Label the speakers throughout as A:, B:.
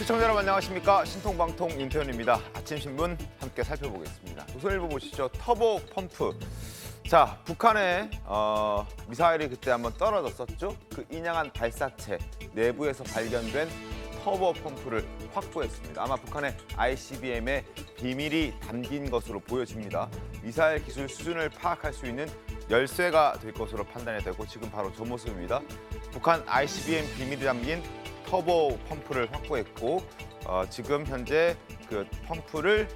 A: 시청자 여러분 안녕하십니까. 신통방통 윤태현입니다. 아침 신문 함께 살펴보겠습니다. 조선일보 보시죠. 터보 펌프. 자, 북한의 미사일이 그때 한번 떨어졌었죠. 그 인양한 발사체 내부에서 발견된 터보 펌프를 확보했습니다. 아마 북한의 ICBM에 비밀이 담긴 것으로 보여집니다. 미사일 기술 수준을 파악할 수 있는 열쇠가 될 것으로 판단이 되고 지금 바로 저 모습입니다. 북한 ICBM 비밀이 담긴 터보 펌프를 확보했고 지금 현재 그 펌프를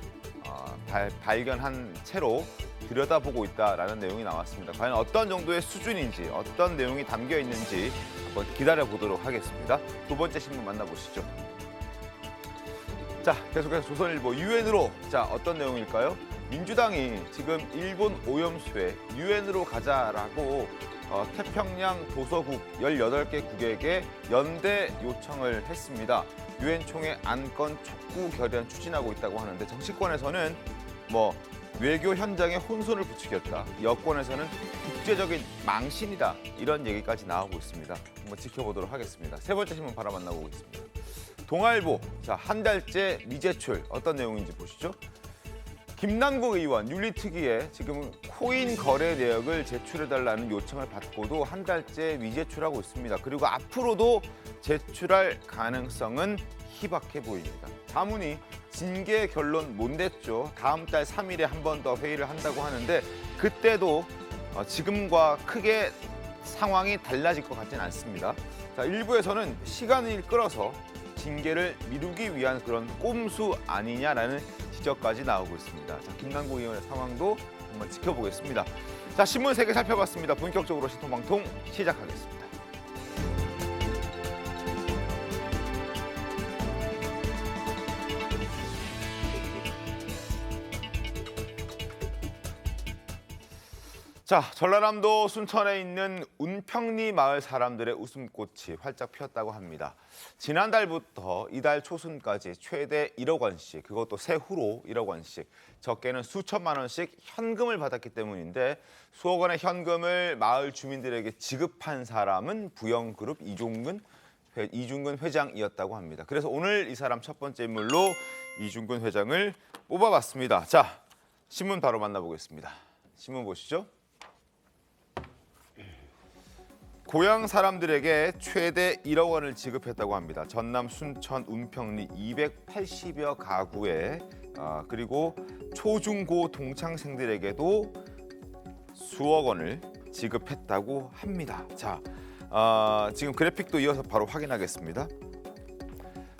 A: 발견한 채로 들여다보고 있다라는 내용이 나왔습니다. 과연 어떤 정도의 수준인지 어떤 내용이 담겨 있는지 한번 기다려보도록 하겠습니다. 두 번째 신문 만나보시죠. 자, 계속해서 조선일보 유엔으로. 자, 어떤 내용일까요? 민주당이 지금 일본 오염수에 유엔으로 가자라고 태평양 도서국 18개 국에게 연대 요청을 했습니다. 유엔 총회 안건 촉구 결의안 추진하고 있다고 하는데 정치권에서는 외교 현장에 혼선을 부추겼다. 여권에서는 국제적인 망신이다. 이런 얘기까지 나오고 있습니다. 한번 지켜보도록 하겠습니다. 세 번째 신문 바로 만나보고 있습니다. 동아일보. 자, 한 달째 미제출. 어떤 내용인지 보시죠. 김남국 의원 윤리특위에 지금 코인 거래 내역을 제출해달라는 요청을 받고도 한 달째 미제출하고 있습니다. 그리고 앞으로도 제출할 가능성은 희박해 보입니다. 자문위 징계 결론 못 냈죠. 다음 달 3일에 한 번 더 회의를 한다고 하는데 그때도 지금과 크게 상황이 달라질 것 같지는 않습니다. 자, 일부에서는 시간을 끌어서 징계를 미루기 위한 그런 꼼수 아니냐라는 지적까지 나오고 있습니다. 자, 김남국 의원의 상황도 한번 지켜보겠습니다. 자, 신문 3개 살펴봤습니다. 본격적으로 신통방통 시작하겠습니다. 자, 전라남도 순천에 있는 운평리 마을 사람들의 웃음꽃이 활짝 피었다고 합니다. 지난달부터 이달 초순까지 최대 1억 원씩, 그것도 세후로 1억 원씩, 적게는 수천만 원씩 현금을 받았기 때문인데 수억 원의 현금을 마을 주민들에게 지급한 사람은 부영그룹 이중근 회장이었다고 합니다. 그래서 오늘 이 사람 첫 번째 인물로 이중근 회장을 뽑아봤습니다. 자, 신문 바로 만나보겠습니다. 신문 보시죠. 고향 사람들에게 최대 1억 원을 지급했다고 합니다. 전남 순천 운평리 280여 가구에 그리고 초중고 동창생들에게도 수억 원을 지급했다고 합니다. 자, 지금 그래픽도 이어서 바로 확인하겠습니다.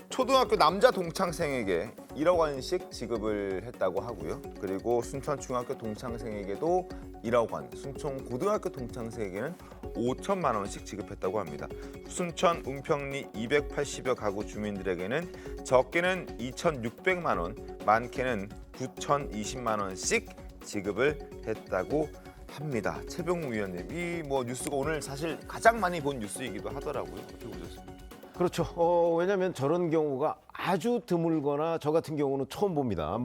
A: 초등학교 남자 동창생에게 1억 원씩 지급을 했다고 하고요. 그리고 순천 중학교 동창생에게도 1억 원, 순천 고등학교 동창생에게는 5천만 원씩 지급했다고 합니다. 순천 운평리 280여 가구 주민들에게는 적게는 2,600만 원, 많게는 9,020만 원씩 지급을 했다고 합니다. 최병우 위원님, 이 뉴스가 오늘 사실 가장 많이 본 뉴스이기도 하더라고요. 어떻게 보셨습니까?
B: 그렇죠. 왜냐하면 저런 경우가 아주 드물거나 저 같은 경우는 처음 봅니다.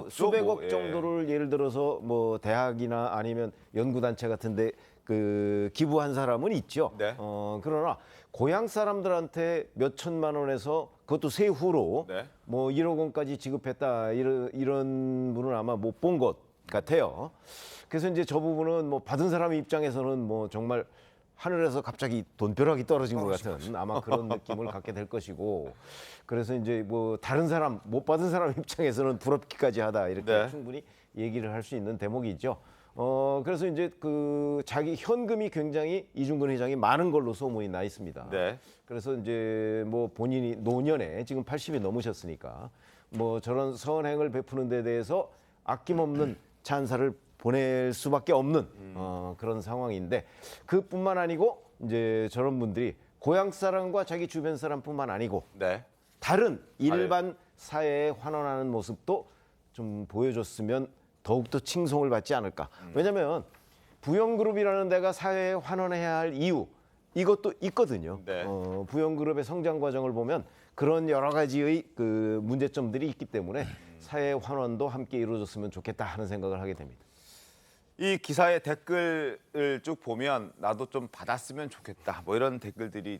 B: 수백억 정도를 예를 들어서 대학이나 아니면 연구단체 같은데 그 기부한 사람은 있죠.
A: 네.
B: 그러나 고향 사람들한테 몇 천만 원에서 그것도 세후로
A: 네.
B: 1억 원까지 지급했다 이런 분은 아마 못 본 것 같아요. 그래서 이제 저 부분은 받은 사람 입장에서는 정말 하늘에서 갑자기 돈벼락이 떨어진 것 같은 아마 그런 느낌을 갖게 될 것이고, 그래서 이제 다른 사람 못 받은 사람 입장에서는 부럽기까지 하다 이렇게
A: 네.
B: 충분히 얘기를 할 수 있는 대목이죠. 그래서 이제 그 자기 현금이 굉장히 이중근 회장이 많은 걸로 소문이 나 있습니다.
A: 네.
B: 그래서 이제 본인이 노년에 지금 80이 넘으셨으니까 저런 선행을 베푸는 데 대해서 아낌없는 찬사를 보낼 수밖에 없는 그런 상황인데, 그뿐만 아니고 이제 저런 분들이 고향 사람과 자기 주변 사람뿐만 아니고
A: 네.
B: 다른 일반 사회에 환원하는 모습도 좀 보여줬으면 더욱더 칭송을 받지 않을까. 왜냐하면 부영그룹이라는 데가 사회에 환원해야 할 이유, 이것도 있거든요.
A: 네.
B: 부영그룹의 성장 과정을 보면 그런 여러 가지의 그 문제점들이 있기 때문에 사회 환원도 함께 이루어졌으면 좋겠다 하는 생각을 하게 됩니다.
A: 이 기사의 댓글을 쭉 보면 나도 좀 받았으면 좋겠다 이런 댓글들이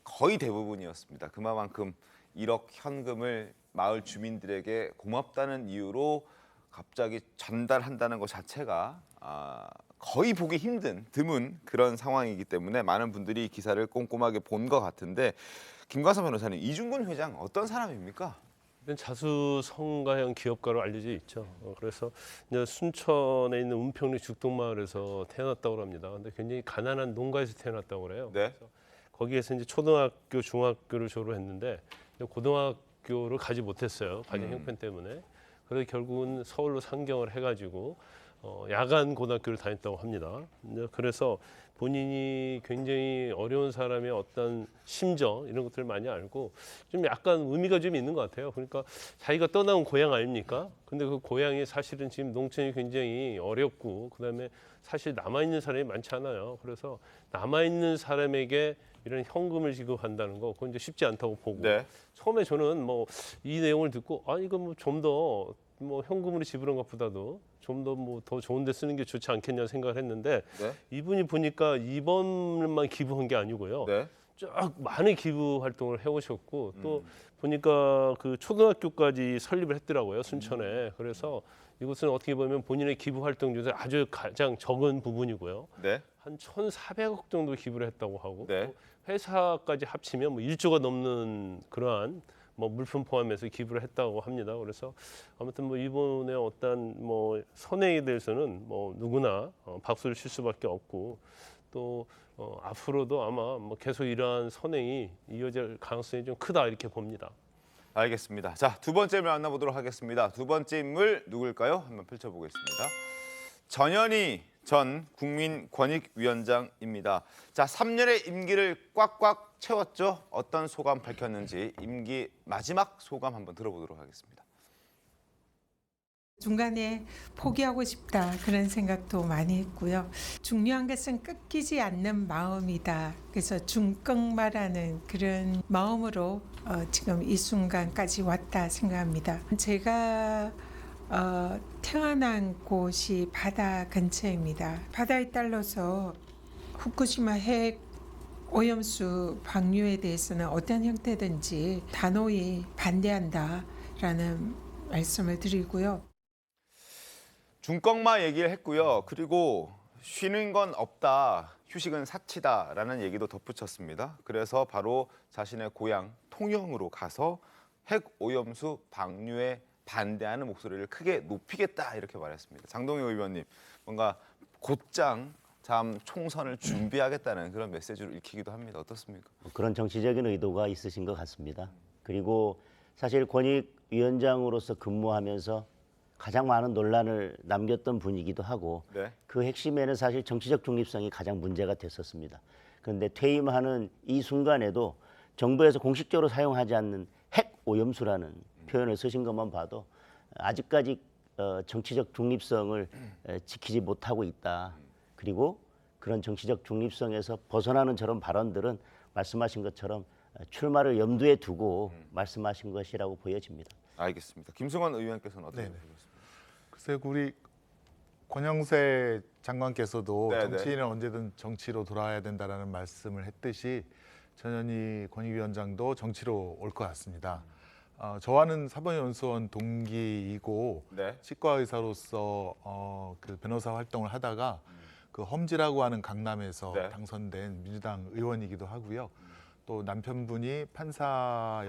A: 거의 대부분이었습니다. 그만큼 1억 현금을 마을 주민들에게 고맙다는 이유로 갑자기 전달한다는 것 자체가 거의 보기 힘든 드문 그런 상황이기 때문에 많은 분들이 기사를 꼼꼼하게 본 것 같은데 김광석 변호사님, 이중근 회장 어떤 사람입니까?
C: 자수성가형 기업가로 알려져 있죠. 그래서 이제 순천에 있는 은평리 죽동마을에서 태어났다고 합니다. 근데 굉장히 가난한 농가에서 태어났다고 그래요.
A: 네.
C: 그래서 거기에서 이제 초등학교, 중학교를 졸업했는데 고등학교를 가지 못했어요. 가정 형편 때문에. 그래서 결국은 서울로 상경을 해가지고 야간 고등학교를 다녔다고 합니다. 이제 그래서 본인이 굉장히 어려운 사람의 어떤 심정 이런 것들을 많이 알고 좀 약간 의미가 좀 있는 것 같아요. 그러니까 자기가 떠나온 고향 아닙니까? 근데 그 고향이 사실은 지금 농촌이 굉장히 어렵고 그다음에 사실 남아있는 사람이 많지 않아요. 그래서 남아있는 사람에게 이런 현금을 지급한다는 거 그건 이제 쉽지 않다고 보고
A: 네.
C: 처음에 저는 뭐 이 내용을 듣고 이거 뭐 좀 더 뭐 현금으로 지불한 것보다도 좀 더 뭐 더 좋은 데 쓰는 게 좋지 않겠냐 생각을 했는데
A: 네.
C: 이분이 보니까 이번만 기부한 게 아니고요.
A: 네.
C: 쭉 많은 기부 활동을 해오셨고 또 보니까 그 초등학교까지 설립을 했더라고요, 순천에. 그래서 이것은 어떻게 보면 본인의 기부 활동 중에서 아주 가장 적은 부분이고요.
A: 네.
C: 한 1,400억 정도 기부를 했다고 하고
A: 네.
C: 또 회사까지 합치면 뭐 1조가 넘는 그러한 뭐 물품 포함해서 기부를 했다고 합니다. 그래서 아무튼 뭐 이번에 어떤 뭐 선행에 대해서는 뭐 누구나 박수를 칠 수밖에 없고 또 앞으로도 아마 뭐 계속 이러한 선행이 이어질 가능성이 좀 크다 이렇게 봅니다.
A: 알겠습니다. 자, 두 번째 인물 만나보도록 하겠습니다. 두 번째 인물 누굴까요? 한번 펼쳐보겠습니다. 전현희 전 국민권익위원장입니다. 자, 3년의 임기를 꽉꽉 채웠죠. 어떤 소감 밝혔는지 임기 마지막 소감 한번 들어보도록 하겠습니다.
D: 중간에 포기하고 싶다 그런 생각도 많이 했고요. 중요한 것은 꺾이지 않는 마음이다. 그래서 중꺾마라는 그런 마음으로 지금 이 순간까지 왔다 생각합니다. 제가 태어난 곳이 바다 근처입니다. 바다에 딸려서 후쿠시마 핵 오염수 방류에 대해서는 어떤 형태든지 단호히 반대한다라는 말씀을 드리고요.
A: 중꺾마 얘기를 했고요. 그리고 쉬는 건 없다, 휴식은 사치다라는 얘기도 덧붙였습니다. 그래서 바로 자신의 고향 통영으로 가서 핵 오염수 방류에 반대하는 목소리를 크게 높이겠다 이렇게 말했습니다. 장동영 의원님, 뭔가 곧장 총선을 준비하겠다는 그런 메시지로 읽히기도 합니다. 어떻습니까?
E: 그런 정치적인 의도가 있으신 것 같습니다. 그리고 사실 권익위원장으로서 근무하면서 가장 많은 논란을 남겼던 분이기도 하고
A: 네.
E: 그 핵심에는 사실 정치적 중립성이 가장 문제가 됐었습니다. 그런데 퇴임하는 이 순간에도 정부에서 공식적으로 사용하지 않는 핵 오염수라는 표현을 쓰신 것만 봐도 아직까지 정치적 중립성을 지키지 못하고 있다. 그리고 그런 정치적 중립성에서 벗어나는 저런 발언들은 말씀하신 것처럼 출마를 염두에 두고 말씀하신 것이라고 보여집니다.
A: 알겠습니다. 김승환 의원께서는 어떻게
F: 네네.
A: 보셨습니까?
F: 글쎄 우리 권영세 장관께서도
A: 네네.
F: 정치인은 언제든 정치로 돌아와야 된다라는 말씀을 했듯이 전현희 권익위원장도 정치로 올 것 같습니다. 저와는 사법연수원 동기이고
A: 네.
F: 치과 의사로서 그 변호사 활동을 하다가 그 험지라고 하는 강남에서
A: 네.
F: 당선된 민주당 의원이기도 하고요. 또 남편분이 판사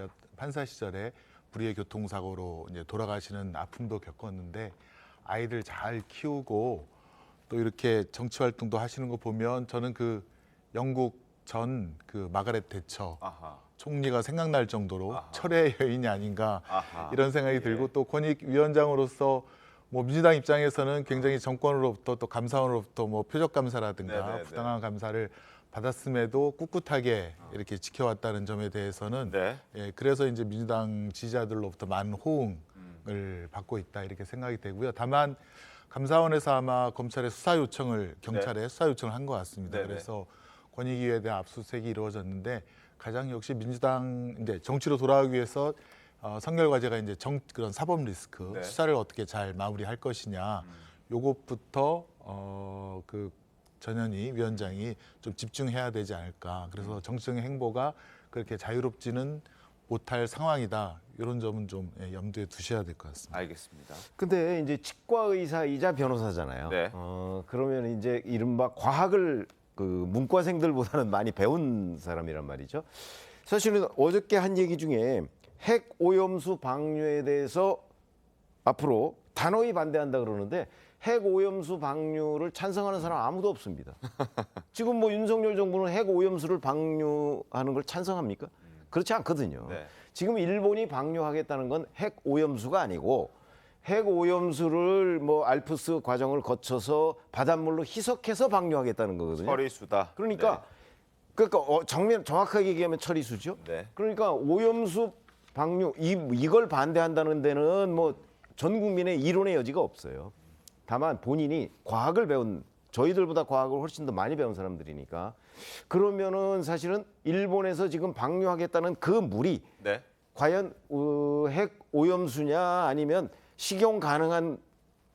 F: 시절에 불의의 교통사고로 이제 돌아가시는 아픔도 겪었는데 아이들 잘 키우고 또 이렇게 정치 활동도 하시는 거 보면 저는 그 영국 전 그 마가렛 대처
A: 아하.
F: 총리가 생각날 정도로
A: 아하.
F: 철의 여인이 아닌가
A: 아하.
F: 이런 생각이
A: 예.
F: 들고 또 권익위원장으로서 뭐 민주당 입장에서는 굉장히 정권으로부터 또 감사원으로부터 뭐 표적 감사라든가
A: 네네네.
F: 부당한 감사를 받았음에도 꿋꿋하게 이렇게 지켜왔다는 점에 대해서는
A: 네.
F: 예, 그래서 이제 민주당 지지자들로부터 많은 호응을 받고 있다 이렇게 생각이 되고요. 다만 감사원에서 아마 검찰에 수사 요청을 경찰에 수사 요청을 한 것 같습니다.
A: 네네.
F: 그래서 권익위에 대한 압수수색이 이루어졌는데 가장 역시 민주당 이제 정치로 돌아가기 위해서 선결 과제가 이제 그런 사법 리스크
A: 네.
F: 수사를 어떻게 잘 마무리할 것이냐 요것부터 그 전현희 위원장이 좀 집중해야 되지 않을까. 그래서 정치적인 행보가 그렇게 자유롭지는 못할 상황이다. 이런 점은 좀 염두에 두셔야 될 것 같습니다.
A: 알겠습니다.
B: 근데 이제 치과 의사이자 변호사잖아요.
A: 네.
B: 그러면 이제 이른바 과학을 그 문과생들보다는 많이 배운 사람이란 말이죠. 사실은 어저께 한 얘기 중에 핵 오염수 방류에 대해서 앞으로 단호히 반대한다 그러는데 핵 오염수 방류를 찬성하는 사람 아무도 없습니다. 지금 뭐 윤석열 정부는 핵 오염수를 방류하는 걸 찬성합니까? 그렇지 않거든요.
A: 네.
B: 지금 일본이 방류하겠다는 건 핵 오염수가 아니고 핵 오염수를 뭐 알프스 과정을 거쳐서 바닷물로 희석해서 방류하겠다는 거거든요.
A: 처리수다.
B: 그러니까 정확하게 얘기하면 처리수죠.
A: 네.
B: 그러니까 오염수 방류 이걸 반대한다는 데는 뭐 전 국민의 이론의 여지가 없어요. 다만 본인이 과학을 배운 저희들보다 과학을 훨씬 더 많이 배운 사람들이니까 그러면은 사실은 일본에서 지금 방류하겠다는 그 물이
A: 네.
B: 과연 핵 오염수냐 아니면 식용 가능한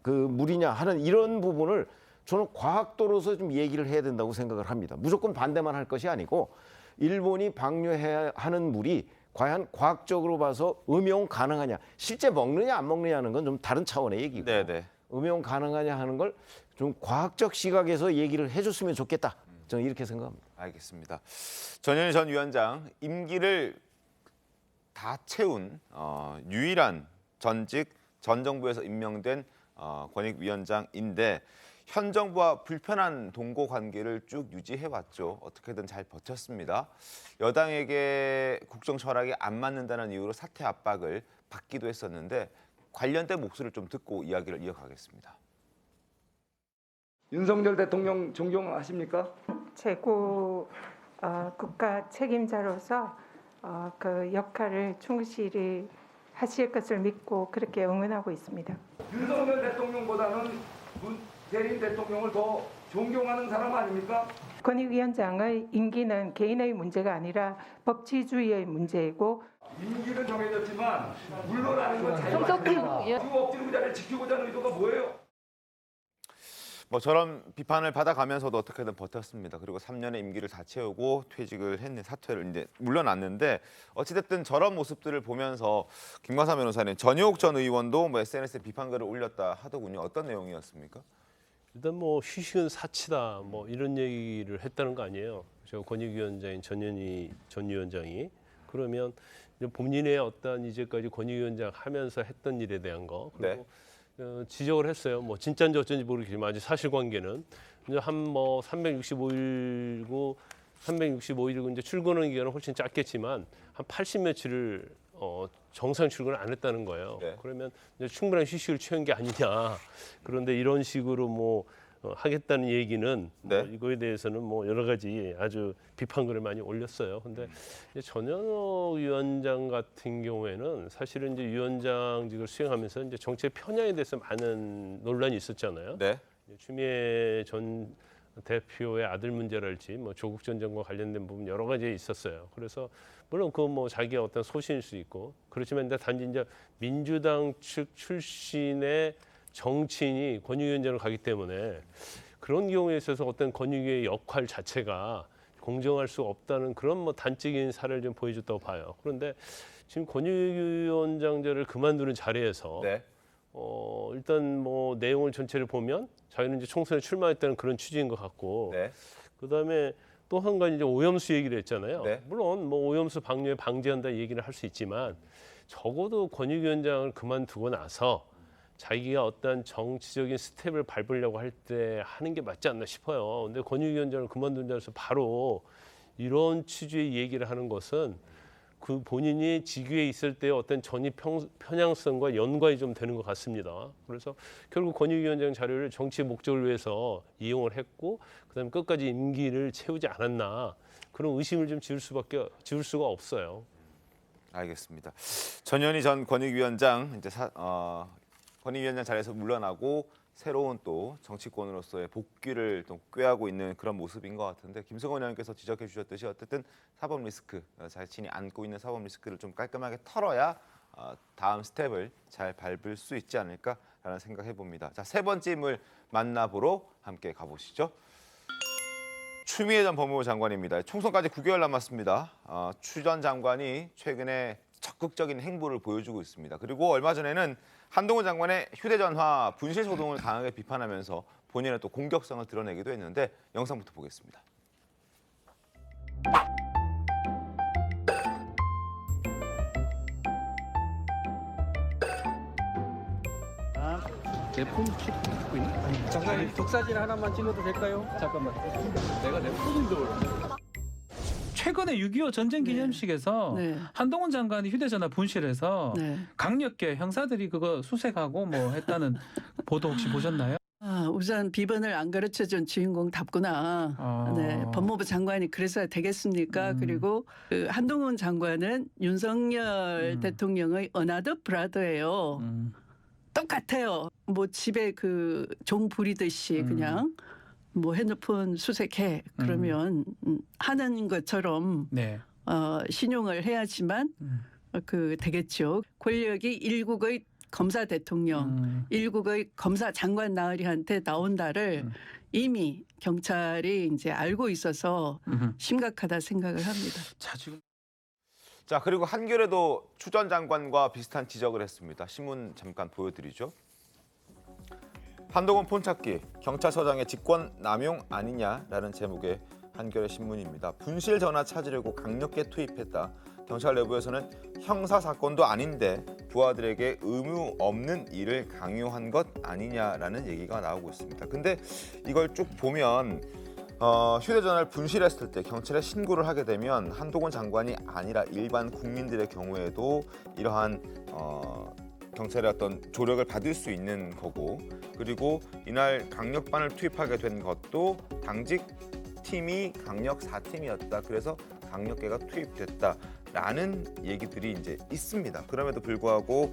B: 그 물이냐 하는 이런 부분을 저는 과학도로서 좀 얘기를 해야 된다고 생각을 합니다. 무조건 반대만 할 것이 아니고 일본이 방류해야 하는 물이 과연 과학적으로 봐서 음용 가능하냐, 실제 먹느냐 안 먹느냐는 건 좀 다른 차원의 얘기고
A: 네네.
B: 음용 가능하냐 하는 걸 좀 과학적 시각에서 얘기를 해줬으면 좋겠다. 저는 이렇게 생각합니다.
A: 알겠습니다. 전현희 전 위원장 임기를 다 채운 유일한 전직 전 정부에서 임명된 권익위원장인데 현 정부와 불편한 동거 관계를 쭉 유지해왔죠. 어떻게든 잘 버텼습니다. 여당에게 국정 철학이 안 맞는다는 이유로 사퇴 압박을 받기도 했었는데 관련된 목소리를 좀 듣고 이야기를 이어가겠습니다.
G: 윤석열 대통령 존경하십니까?
D: 최고 국가 책임자로서 그 역할을 충실히 하실 것을 믿고 그렇게 응원하고 있습니다.
G: 윤석열 대통령보다는 문재인 대통령을 더 존경하는 사람 아닙니까?
D: 권익위원장의 임기는 개인의 문제가 아니라 법치주의의 문제이고
G: 임기는 정해졌지만 물러나는 건 자유입니다. 그 억지로 그 자리를 지키고자 하는 의도가 뭐예요?
A: 뭐 저런 비판을 받아가면서도 어떻게든 버텼습니다. 그리고 3년의 임기를 다 채우고 퇴직을 했는 사퇴를 이제 물러났는데 어찌됐든 저런 모습들을 보면서 김광사 변호사님 전효욱 전 의원도 뭐 SNS에 비판글을 올렸다 하더군요. 어떤 내용이었습니까?
C: 일단 뭐 휴식은 사치다 뭐 이런 얘기를 했다는 거 아니에요. 저 권익위원장인 전현희 전 위원장이 그러면 이제 본인의 어떤 이제까지 권익위원장 하면서 했던 일에 대한 거 그리고 지적을 했어요. 뭐 진짜인지 어쩐지 모르겠지만 아직 사실관계는 이제 한 뭐 365일고 365일이고 이제 출근하는 기간은 훨씬 짧겠지만 한 80 며칠을 정상 출근을 안 했다는 거예요.
A: 네.
C: 그러면 이제 충분한 휴식을 취한 게 아니냐. 그런데 이런 식으로 뭐 하겠다는 얘기는
A: 네.
C: 뭐 이거에 대해서는 뭐 여러 가지 아주 비판글을 많이 올렸어요. 근데 이제 전현호 위원장 같은 경우에는 사실은 이제 위원장직을 수행하면서 이제 정책 편향에 대해서 많은 논란이 있었잖아요.
A: 네.
C: 추미애 전 대표의 아들 문제랄지 뭐 조국 전 장관과 관련된 부분 여러 가지 있었어요. 그래서 물론 그 뭐 자기의 어떤 소신일 수 있고 그렇지만 단지 이제 민주당 측 출신의 정치인이 권익위원장을 가기 때문에 그런 경우에 있어서 어떤 권익위의 역할 자체가 공정할 수 없다는 그런 뭐 단적인 사례를 좀 보여줬다고 봐요. 그런데 지금 권익위원장제를 그만두는 자리에서
A: 네.
C: 일단 뭐 내용을 전체를 보면 자기는 이제 총선에 출마했다는 그런 취지인 것 같고
A: 네.
C: 그다음에 또 한 가지 이제 오염수 얘기를 했잖아요.
A: 네.
C: 물론 뭐 오염수 방류에 방지한다 얘기를 할 수 있지만 적어도 권익위원장을 그만두고 나서 자기가 어떤 정치적인 스텝을 밟으려고 할 때 하는 게 맞지 않나 싶어요. 근데 권익위원장을 그만둔 자리에서 바로 이런 취지의 얘기를 하는 것은 그 본인이 직위에 있을 때 어떤 전위 편향성과 연관이 좀 되는 것 같습니다. 그래서 결국 권익위원장 자료를 정치 목적을 위해서 이용을 했고 그다음에 끝까지 임기를 채우지 않았나 그런 의심을 좀 지울 수가 없어요.
A: 알겠습니다. 전현희 전 권익위원장 이제 권익위원장 자리에서 물러나고 새로운 또 정치권으로서의 복귀를 또 꾀하고 있는 그런 모습인 것 같은데 김성원 의원께서 지적해 주셨듯이 어쨌든 사법 리스크, 자신이 안고 있는 사법 리스크를 좀 깔끔하게 털어야 다음 스텝을 잘 밟을 수 있지 않을까라는 생각해 봅니다. 자, 세 번째 인물 만나보러 함께 가보시죠. 추미애 전 법무부 장관입니다. 총선까지 9개월 남았습니다. 추 전 장관이 최근에 적극적인 행보를 보여주고 있습니다. 그리고 얼마 전에는 한동훈 장관의 휴대전화 분실 소동을 강하게 비판하면서 본인의 또 공격성을 드러내기도 했는데 영상부터 보겠습니다.
H: 내 폰 찍고 있나? 장관님 독사진 하나만 찍어도 될까요? 잠깐만. 내가 내 폰인데
I: 최근에 6.25 전쟁 기념식에서
J: 네.
I: 한동훈 장관이 휴대전화 분실해서
J: 네.
I: 강력계 형사들이 그거 수색하고 뭐 했다는 보도 혹시 보셨나요?
J: 아, 우선 비번을 안 가르쳐준 주인공답구나.
I: 아.
J: 네, 법무부 장관이 그래서 되겠습니까? 그리고 그 한동훈 장관은 윤석열 대통령의 어나더 브라더예요. 똑같아요. 뭐 집에 그 종 부리듯이 그냥 뭐 핸드폰 수색해 그러면 하는 것처럼
I: 네.
J: 신용을 해야지만 그 되겠죠. 권력이 일국의 검사 대통령, 일국의 검사 장관 나으리한테 나온다를 이미 경찰이 이제 알고 있어서 심각하다 생각을 합니다.
I: 자, 지금
A: 자, 그리고 한겨레도 추 전 장관과 비슷한 지적을 했습니다. 신문 잠깐 보여드리죠. 한동훈 폰 찾기, 경찰서장의 직권 남용 아니냐라는 제목의 한겨레 신문입니다. 분실 전화 찾으려고 강력계 투입했다. 경찰 내부에서는 형사 사건도 아닌데 부하들에게 의무 없는 일을 강요한 것 아니냐라는 얘기가 나오고 있습니다. 근데 이걸 쭉 보면 휴대전화를 분실했을 때 경찰에 신고를 하게 되면 한동훈 장관이 아니라 일반 국민들의 경우에도 이러한 경찰의 어떤 조력을 받을 수 있는 거고, 그리고 이날 강력반을 투입하게 된 것도 당직 팀이 강력 4팀이었다. 그래서 강력계가 투입됐다라는 얘기들이 이제 있습니다. 그럼에도 불구하고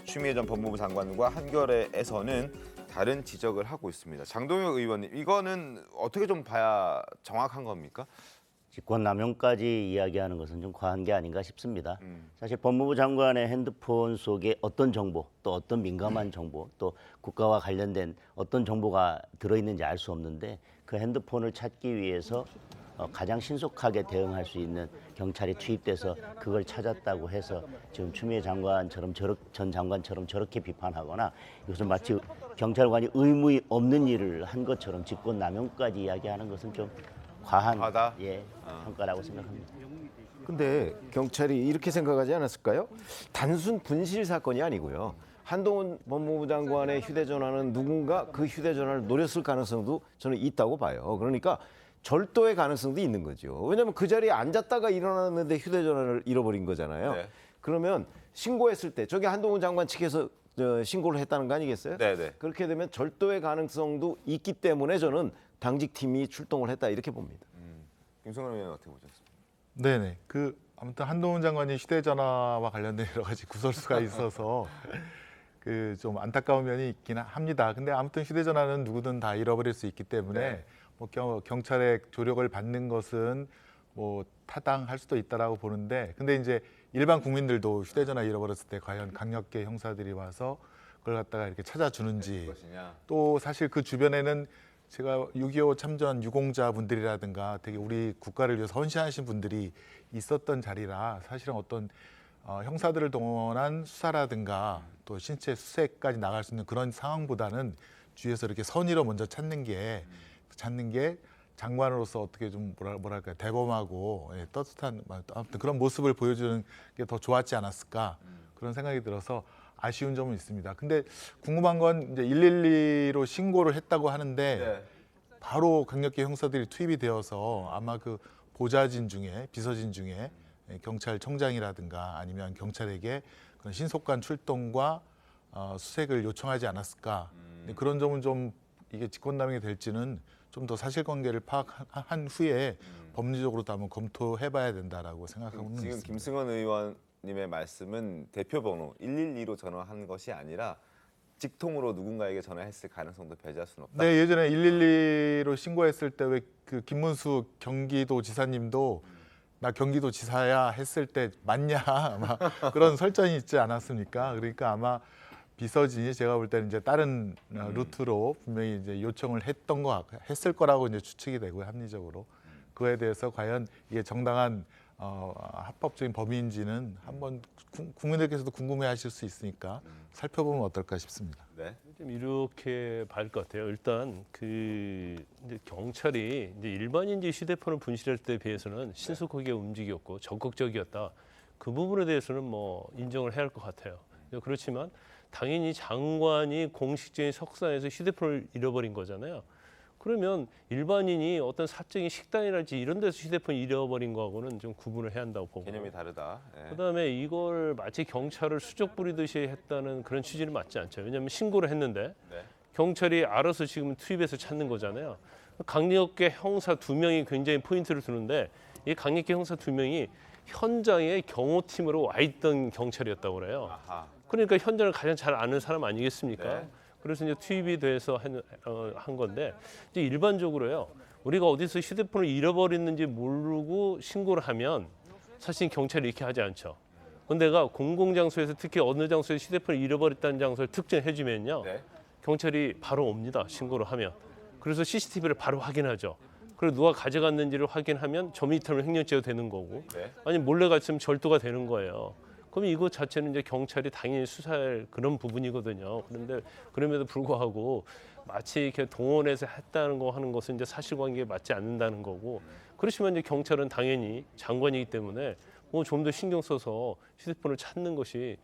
A: 추미애 전 법무부 장관과 한겨레에서는 다른 지적을 하고 있습니다. 장동혁 의원님, 이거는 어떻게 좀 봐야 정확한 겁니까?
E: 직권남용까지 이야기하는 것은 좀 과한 게 아닌가 싶습니다. 사실 법무부 장관의 핸드폰 속에 어떤 정보, 또 어떤 민감한 정보, 또 국가와 관련된 어떤 정보가 들어있는지 알 수 없는데 그 핸드폰을 찾기 위해서 가장 신속하게 대응할 수 있는 경찰이 투입돼서 그걸 찾았다고 해서 지금 추미애 장관처럼 전 장관처럼 저렇게 비판하거나 이것을 마치 경찰관이 의무 없는 일을 한 것처럼 직권남용까지 이야기하는 것은 좀 과한 평가라고 생각합니다.
B: 근데 경찰이 이렇게 생각하지 않았을까요? 단순 분실 사건이 아니고요. 한동훈 법무부 장관의 휴대전화는 누군가 그 휴대전화를 노렸을 가능성도 저는 있다고 봐요. 그러니까 절도의 가능성도 있는 거죠. 왜냐하면 그 자리에 앉았다가 일어났는데 휴대전화를 잃어버린 거잖아요.
A: 네.
B: 그러면 신고했을 때 저게 한동훈 장관 측에서 신고를 했다는 거 아니겠어요?
A: 네네.
B: 그렇게 되면 절도의 가능성도 있기 때문에 저는 당직팀이 출동을 했다 이렇게 봅니다.
A: 김성근 의원 어떻게 보셨습니까?
F: 네네. 아무튼 한동훈 장관이 휴대전화와 관련된 여러 가지 구설수가 있어서 좀 안타까운 면이 있긴 합니다. 근데 아무튼 휴대전화는 누구든 다 잃어버릴 수 있기 때문에
A: 네.
F: 뭐 경찰의 조력을 받는 것은 뭐 타당할 수도 있다라고 보는데, 근데 이제 일반 국민들도 휴대전화 잃어버렸을 때 과연 강력계 형사들이 와서 그걸 갖다가 이렇게 찾아주는지, 또 사실 그 주변에는 제가 6.25 참전 유공자분들이라든가 되게 우리 국가를 위해서 헌신하신 분들이 있었던 자리라 사실은 어떤 형사들을 동원한 수사라든가 또 신체 수색까지 나갈 수 있는 그런 상황보다는 주위에서 이렇게 선의로 먼저 찾는 게 장관으로서 어떻게 좀 뭐랄까 대범하고 떳떳한 아무튼 그런 모습을 보여주는 게 더 좋았지 않았을까 그런 생각이 들어서 아쉬운 점은 있습니다. 근데 궁금한 건 이제 112로 신고를 했다고 하는데
A: 네.
F: 바로 강력계 형사들이 투입이 되어서 아마 그 보좌진 중에 비서진 중에 경찰청장이라든가 아니면 경찰에게 그런 신속한 출동과 수색을 요청하지 않았을까. 그런 점은 좀 이게 직권남용이 될지는 좀 더 사실관계를 파악한 후에 법리적으로도 한번 검토해봐야 된다라고 생각하고
A: 지금
F: 있습니다.
A: 김승원 의원님의 말씀은 대표번호 112로 전화한 것이 아니라 직통으로 누군가에게 전화했을 가능성도 배제할 수는 없다.
F: 네, 예전에 112로 신고했을 때 왜 그 김문수 경기도지사님도 나 경기도지사야 했을 때 맞냐 아마 그런 설전이 있지 않았습니까? 그러니까 아마 비서진이 제가 볼 때는 이제 다른 루트로 분명히 이제 요청을 했을 거라고 이제 추측이 되고요, 합리적으로. 그에 대해서 과연 이게 정당한 합법적인 범위인지는 한번 국민들께서도 궁금해하실 수 있으니까 살펴보면 어떨까 싶습니다.
A: 네.
C: 좀 이렇게 봐야 할 것 같아요. 일단 이제 경찰이 이제 일반인지 휴대폰을 분실할 때에 비해서는 신속하게 움직였고 적극적이었다. 그 부분에 대해서는 뭐 인정을 해야 할 것 같아요. 그렇지만 당연히 장관이 공식적인 석상에서 휴대폰을 잃어버린 거잖아요. 그러면 일반인이 어떤 사적인 식당이랄지 이런 데서 휴대폰 잃어버린 거하고는 좀 구분을 해야 한다고 보고.
A: 개념이 다르다. 예.
C: 그다음에 이걸 마치 경찰을 수적 부리듯이 했다는 그런 취지는 맞지 않죠. 왜냐하면 신고를 했는데
A: 네.
C: 경찰이 알아서 지금 투입해서 찾는 거잖아요. 강력계 형사 2명이 굉장히 포인트를 두는데 이 강력계 형사 2명이 현장에 경호팀으로 와 있던 경찰이었다고 그래요.
A: 아하.
C: 그러니까 현장을 가장 잘 아는 사람 아니겠습니까?
A: 네.
C: 그래서 이제 투입이 돼서 한 건데 이제 일반적으로요. 우리가 어디서 휴대폰을 잃어버렸는지 모르고 신고를 하면 사실 경찰이 이렇게 하지 않죠. 근데 내가 공공장소에서 특히 어느 장소에서 휴대폰을 잃어버렸다는 장소를 특정해 주면요.
A: 네.
C: 경찰이 바로 옵니다. 신고를 하면. 그래서 CCTV를 바로 확인하죠. 그리고 누가 가져갔는지를 확인하면 점이탈은 횡령죄가 되는 거고
A: 네.
C: 아니 몰래 갔으면 절도가 되는 거예요. 그럼 이거 자체는 이제 경찰이 당연히 수사할 그런 부분이거든요. 그런데 그럼에도 불구하고 마치 이렇게 동원해서 했다는 거 하는 것은 이제 사실관계에 맞지 않는다는 거고 그렇지만 이제 경찰은 당연히 장관이기 때문에 뭐 좀 더 신경 써서 휴대폰을 찾는 것이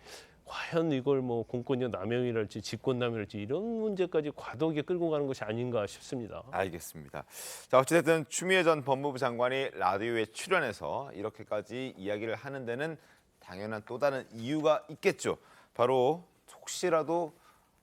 C: 과연 이걸 뭐 공권력 남용이랄지 직권남용이랄지 이런 문제까지 과도하게 끌고 가는 것이 아닌가 싶습니다.
A: 알겠습니다. 자, 어찌됐든 추미애 전 법무부 장관이 라디오에 출연해서 이렇게까지 이야기를 하는 데는 당연한 또 다른 이유가 있겠죠. 바로 혹시라도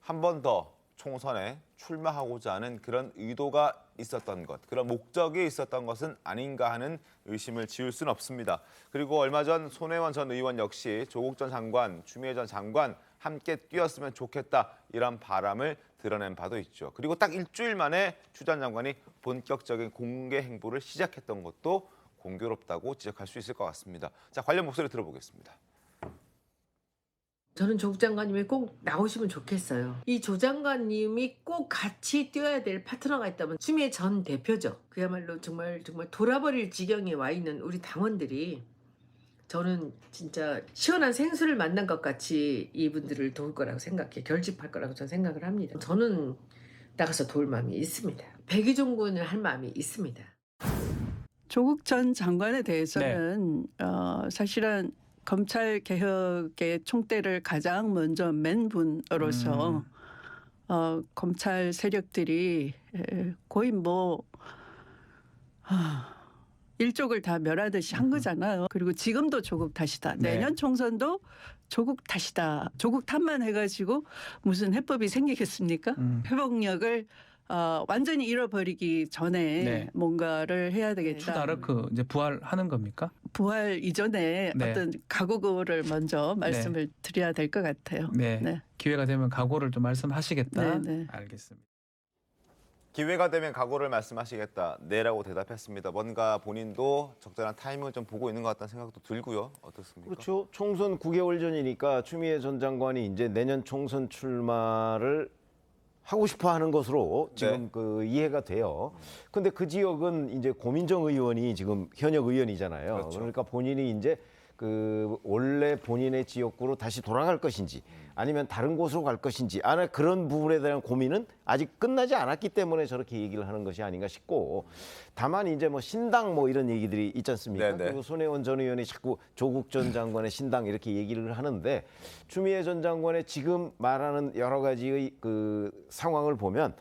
A: 한 번 더 총선에 출마하고자 하는 그런 의도가 있었던 것, 그런 목적이 있었던 것은 아닌가 하는 의심을 지울 수는 없습니다. 그리고 얼마 전 손혜원 전 의원 역시 조국 전 장관, 추미애 전 장관 함께 뛰었으면 좋겠다 이런 바람을 드러낸 바도 있죠. 그리고 딱 일주일 만에 추 전 장관이 본격적인 공개 행보를 시작했던 것도 공교롭다고 지적할 수 있을 것 같습니다. 자, 관련 목소리 들어보겠습니다.
K: 저는 조국 장관님이 꼭 나오시면 좋겠어요. 이 조 장관님이 꼭 같이 뛰어야 될 파트너가 있다면 추미애 전 대표죠. 그야말로 정말 돌아버릴 지경에 와 있는 우리 당원들이 저는 진짜 시원한 생수를 만난 것 같이 이분들을 도울 거라고 생각해. 결집할 거라고 저는 생각을 합니다. 저는 나가서 도울 마음이 있습니다. 백의종군을 할 마음이 있습니다.
J: 조국 전 장관에 대해서는 사실은 검찰 개혁의 총대를 가장 먼저 맨 분으로서 검찰 세력들이 거의 뭐 일족을 다 멸하듯이 한 거잖아요. 그리고 지금도 조국 탓이다. 내년 총선도 조국 탓이다. 조국 탓만 해가지고 무슨 해법이 생기겠습니까? 회복력을 완전히 잃어버리기 전에 뭔가를 해야 되겠다.
I: 추다르크 이제 부활하는 겁니까?
J: 부활 이전에 어떤 각오를 먼저 말씀을 드려야 될 것 같아요.
I: 네. 기회가 되면 각오를 좀 말씀하시겠다.
J: 네.
I: 알겠습니다.
A: 기회가 되면 각오를 말씀하시겠다. 네라고 대답했습니다. 뭔가 본인도 적절한 타이밍을 좀 보고 있는 것 같다는 생각도 들고요. 어떻습니까?
B: 그렇죠. 총선 9개월 전이니까 추미애 전 장관이 이제 내년 총선 출마를 하고 싶어 하는 것으로 지금 그 이해가 돼요. 근데 그 지역은 이제 고민정 의원이 지금 현역 의원이잖아요.
A: 그렇죠.
B: 그러니까 본인이 이제 그 원래 본인의 지역구로 다시 돌아갈 것인지 아니면 다른 곳으로 갈 것인지 그런 부분에 대한 고민은 아직 끝나지 않았기 때문에 저렇게 얘기를 하는 것이 아닌가 싶고 다만 이제 뭐 신당 뭐 이런 얘기들이 있지 않습니까?
A: 네네.
B: 그리고 손혜원 전 의원이 자꾸 조국 전 장관의 신당 이렇게 얘기를 하는데 추미애 전 장관의 지금 말하는 여러 가지의 그 상황을 보면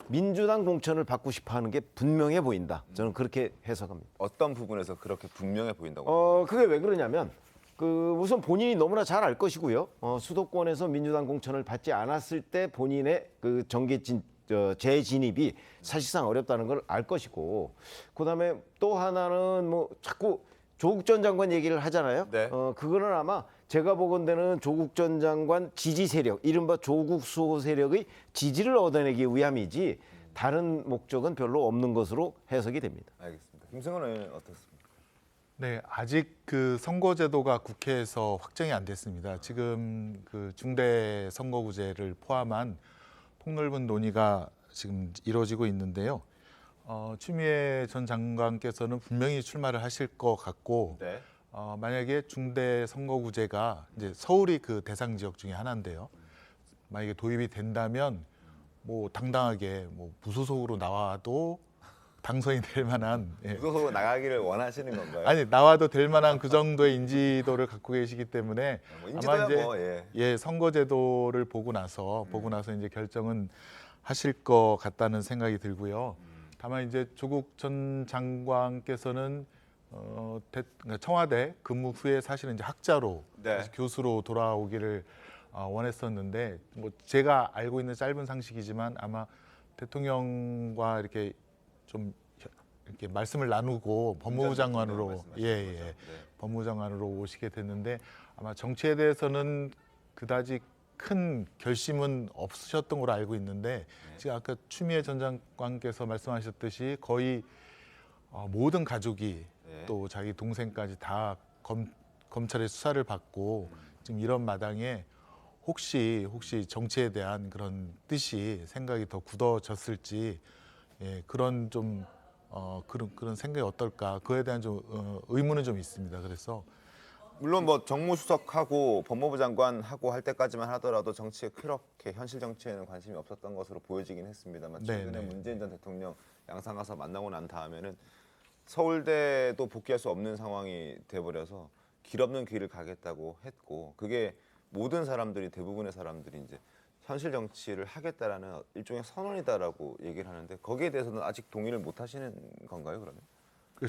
B: 민주당 공천을 받고 싶어 하는 게 분명해 보인다. 저는 그렇게 해석합니다.
A: 어떤 부분에서 그렇게 분명해 보인다고?
B: 그게 왜 그러냐면 우선 본인이 너무나 잘 알 것이고요. 수도권에서 민주당 공천을 받지 않았을 때 본인의 그 재진입이 사실상 어렵다는 걸 알 것이고, 그다음에 또 하나는 뭐 자꾸 조국 전 장관 얘기를 하잖아요. 그거는 아마 제가 보건대는 조국 전 장관 지지 세력, 이른바 조국 수호 세력의 지지를 얻어내기 위함이지 다른 목적은 별로 없는 것으로 해석이 됩니다.
A: 알겠습니다. 김승원 의원은 어떻습니까?
F: 네, 아직 그 선거제도가 국회에서 확정이 안 됐습니다. 지금 그 중대 선거구제를 포함한 폭넓은 논의가 지금 이루어지고 있는데요. 추미애 전 장관께서는 분명히 출마를 하실 것 같고 만약에 중대 선거구제가 이제 서울이 그 대상 지역 중에 하나인데요. 만약에 도입이 된다면 뭐 당당하게 뭐 무소속으로 나와도 당선이 될 만한
A: 무소속으로 나가기를 원하시는 건가요?
F: 아니 나와도 될 만한 그 정도의 인지도를 갖고 계시기 때문에
A: 뭐 인지도야
F: 아마 이제
A: 뭐, 예.
F: 선거제도를 보고 나서 이제 결정은 하실 것 같다는 생각이 들고요. 다만 이제 조국 전 장관께서는 청와대 근무 후에 사실은 이제 학자로
A: 네.
F: 다시 교수로 돌아오기를 원했었는데 뭐 제가 알고 있는 짧은 상식이지만 아마 대통령과 이렇게 좀 이렇게 말씀을 나누고 법무부 장관으로 법무부 장관으로 오시게 됐는데 아마 정치에 대해서는 그다지 큰 결심은 없으셨던 걸로 알고 있는데 지금 아까 추미애 전 장관께서 말씀하셨듯이 거의 모든 가족이 또 자기 동생까지 다 검찰의 수사를 받고 지금 이런 마당에 혹시 정치에 대한 그런 뜻이 생각이 더 굳어졌을지 그런 좀 그런 생각이 어떨까 그에 대한 좀 의문은 좀 있습니다. 그래서
A: 물론 뭐 정무수석하고 법무부 장관하고 할 때까지만 하더라도 정치에 그렇게 현실 정치에는 관심이 없었던 것으로 보여지긴 했습니다만 최근에 문재인 전 대통령 양산 가서 만나고 난 다음에는 서울대도 복귀할 수 없는 상황이 돼버려서 길 없는 길을 가겠다고 했고 그게 모든 사람들이 대부분의 사람들이 이제 현실 정치를 하겠다라는 일종의 선언이다라고 얘기를 하는데 거기에 대해서는 아직 동의를 못 하시는 건가요, 그러면?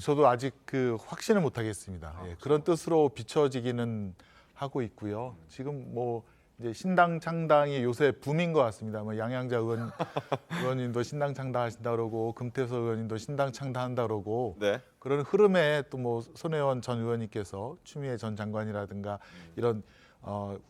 F: 저도 아직 그 확신을 못 하겠습니다. 그런 뜻으로 비춰지기는 하고 있고요. 지금 뭐 이제 신당 창당이 요새 붐인 것 같습니다. 뭐 양양자 의원님도 신당 창당하신다 그러고 금태섭 의원님도 신당 창당한다 그러고 그런 흐름에 또 뭐 손혜원 전 의원님께서 추미애 전 장관이라든가 이런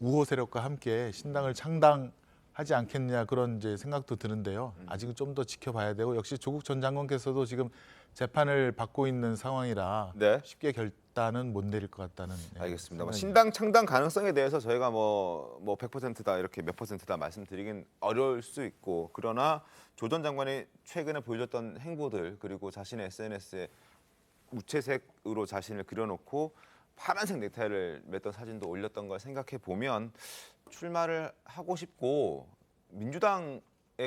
F: 우호 세력과 함께 신당을 창당하지 않겠느냐 그런 이제 생각도 드는데요. 아직은 좀 더 지켜봐야 되고 역시 조국 전 장관께서도 지금 재판을 받고 있는 상황이라 쉽게 결단은 못 내릴 것 같다는.
A: 알겠습니다. 뭐 신당 창당 가능성에 대해서 저희가 뭐 100%다 이렇게 몇 %다 말씀드리긴 어려울 수 있고 그러나 조 전 장관이 최근에 보여줬던 행보들 그리고 자신의 SNS에 무채색으로 자신을 그려놓고 파란색 넥타이를 맸던 사진도 올렸던 걸 생각해 보면 출마를 하고 싶고 민주당의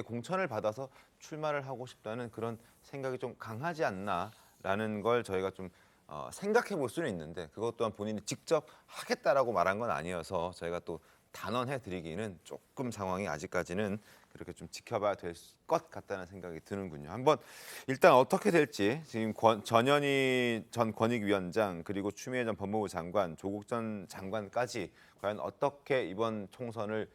A: 공천을 받아서 출마를 하고 싶다는 그런 생각이 좀 강하지 않나라는 걸 저희가 좀 생각해 볼 수는 있는데 그것 또한 본인이 직접 하겠다라고 말한 건 아니어서 저희가 또 단언해 드리기는 조금 상황이 아직까지는 그렇게 좀 지켜봐야 될 것 같다는 생각이 드는군요. 한번 일단 어떻게 될지 지금 전현희 전 권익위원장 그리고 추미애 전 법무부 장관, 조국 전 장관까지 과연 어떻게 이번 총선을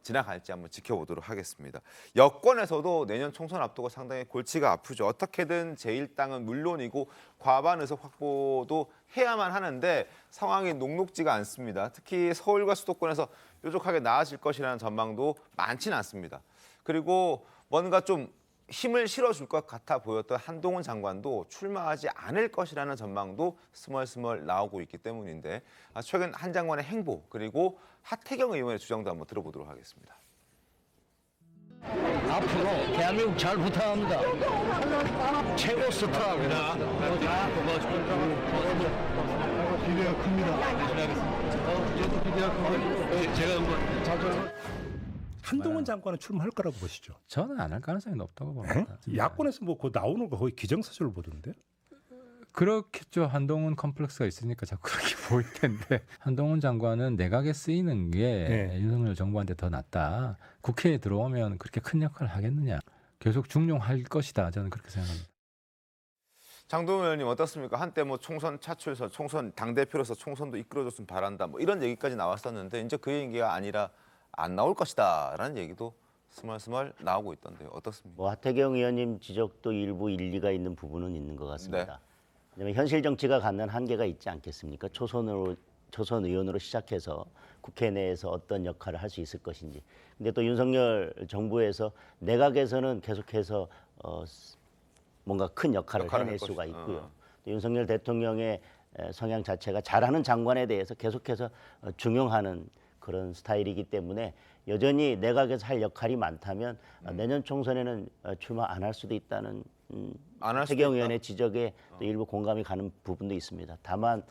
A: 지나갈지 한번 지켜보도록 하겠습니다. 여권에서도 내년 총선 앞두고 상당히 골치가 아프죠. 어떻게든 제1당은 물론이고 과반 의석 확보도 해야만 하는데 상황이 녹록지가 않습니다. 특히 서울과 수도권에서 뾰족하게 나아질 것이라는 전망도 많지는 않습니다. 그리고 뭔가 좀 힘을 실어줄 것 같아 보였던 한동훈 장관도 출마하지 않을 것이라는 전망도 스멀스멀 나오고 있기 때문인데 최근 한 장관의 행보 그리고 하태경 의원의 주장도 한번 들어보도록 하겠습니다.
L: 앞으로 대한민국 잘 부탁합니다. 최고 스타입니다.
M: 기대가 큽니다. 저도 기대가 크고 제가 한번 자주
N: 한동훈 장관은 출마할 거라고 보시죠?
O: 저는 안 할 가능성이 높다고 봅니다.
N: 야권에서 뭐 그 나오는 거 거의 기정사실로 보던데.
O: 그렇겠죠. 한동훈 컴플렉스가 있으니까 자꾸 그렇게 보일 텐데 한동훈 장관은 내각에 쓰이는 게 윤석열 정부한테 더 낫다. 국회에 들어오면 그렇게 큰 역할을 하겠느냐. 계속 중용할 것이다. 저는 그렇게 생각합니다.
A: 장동훈 의원님 어떻습니까? 한때 뭐 총선 차출선, 총선 당대표로서 총선도 이끌어줬으면 바란다. 뭐 이런 얘기까지 나왔었는데 이제 그 얘기가 아니라 안 나올 것이다라는 얘기도 스멀스멀 나오고 있던데요. 어떻습니까?
E: 뭐 하태경 의원님 지적도 일부 일리가 있는 부분은 있는 것 같습니다. 왜냐하면 현실 정치가 갖는 한계가 있지 않겠습니까? 초선 의원으로 시작해서 국회 내에서 어떤 역할을 할 수 있을 것인지. 근데 또 윤석열 정부에서 내각에서는 계속해서 뭔가 큰 역할을 해낼 수가 있고요. 또 윤석열 대통령의 성향 자체가 잘하는 장관에 대해서 계속해서 중용하는 그런 스타일이기 때문에 여전히 내각에서 할 역할이 많다면 내년 총선에는 출마 안 할 수도 있다는 하태경 의원의 지적에 또 일부 공감이 가는 부분도 있습니다. 다만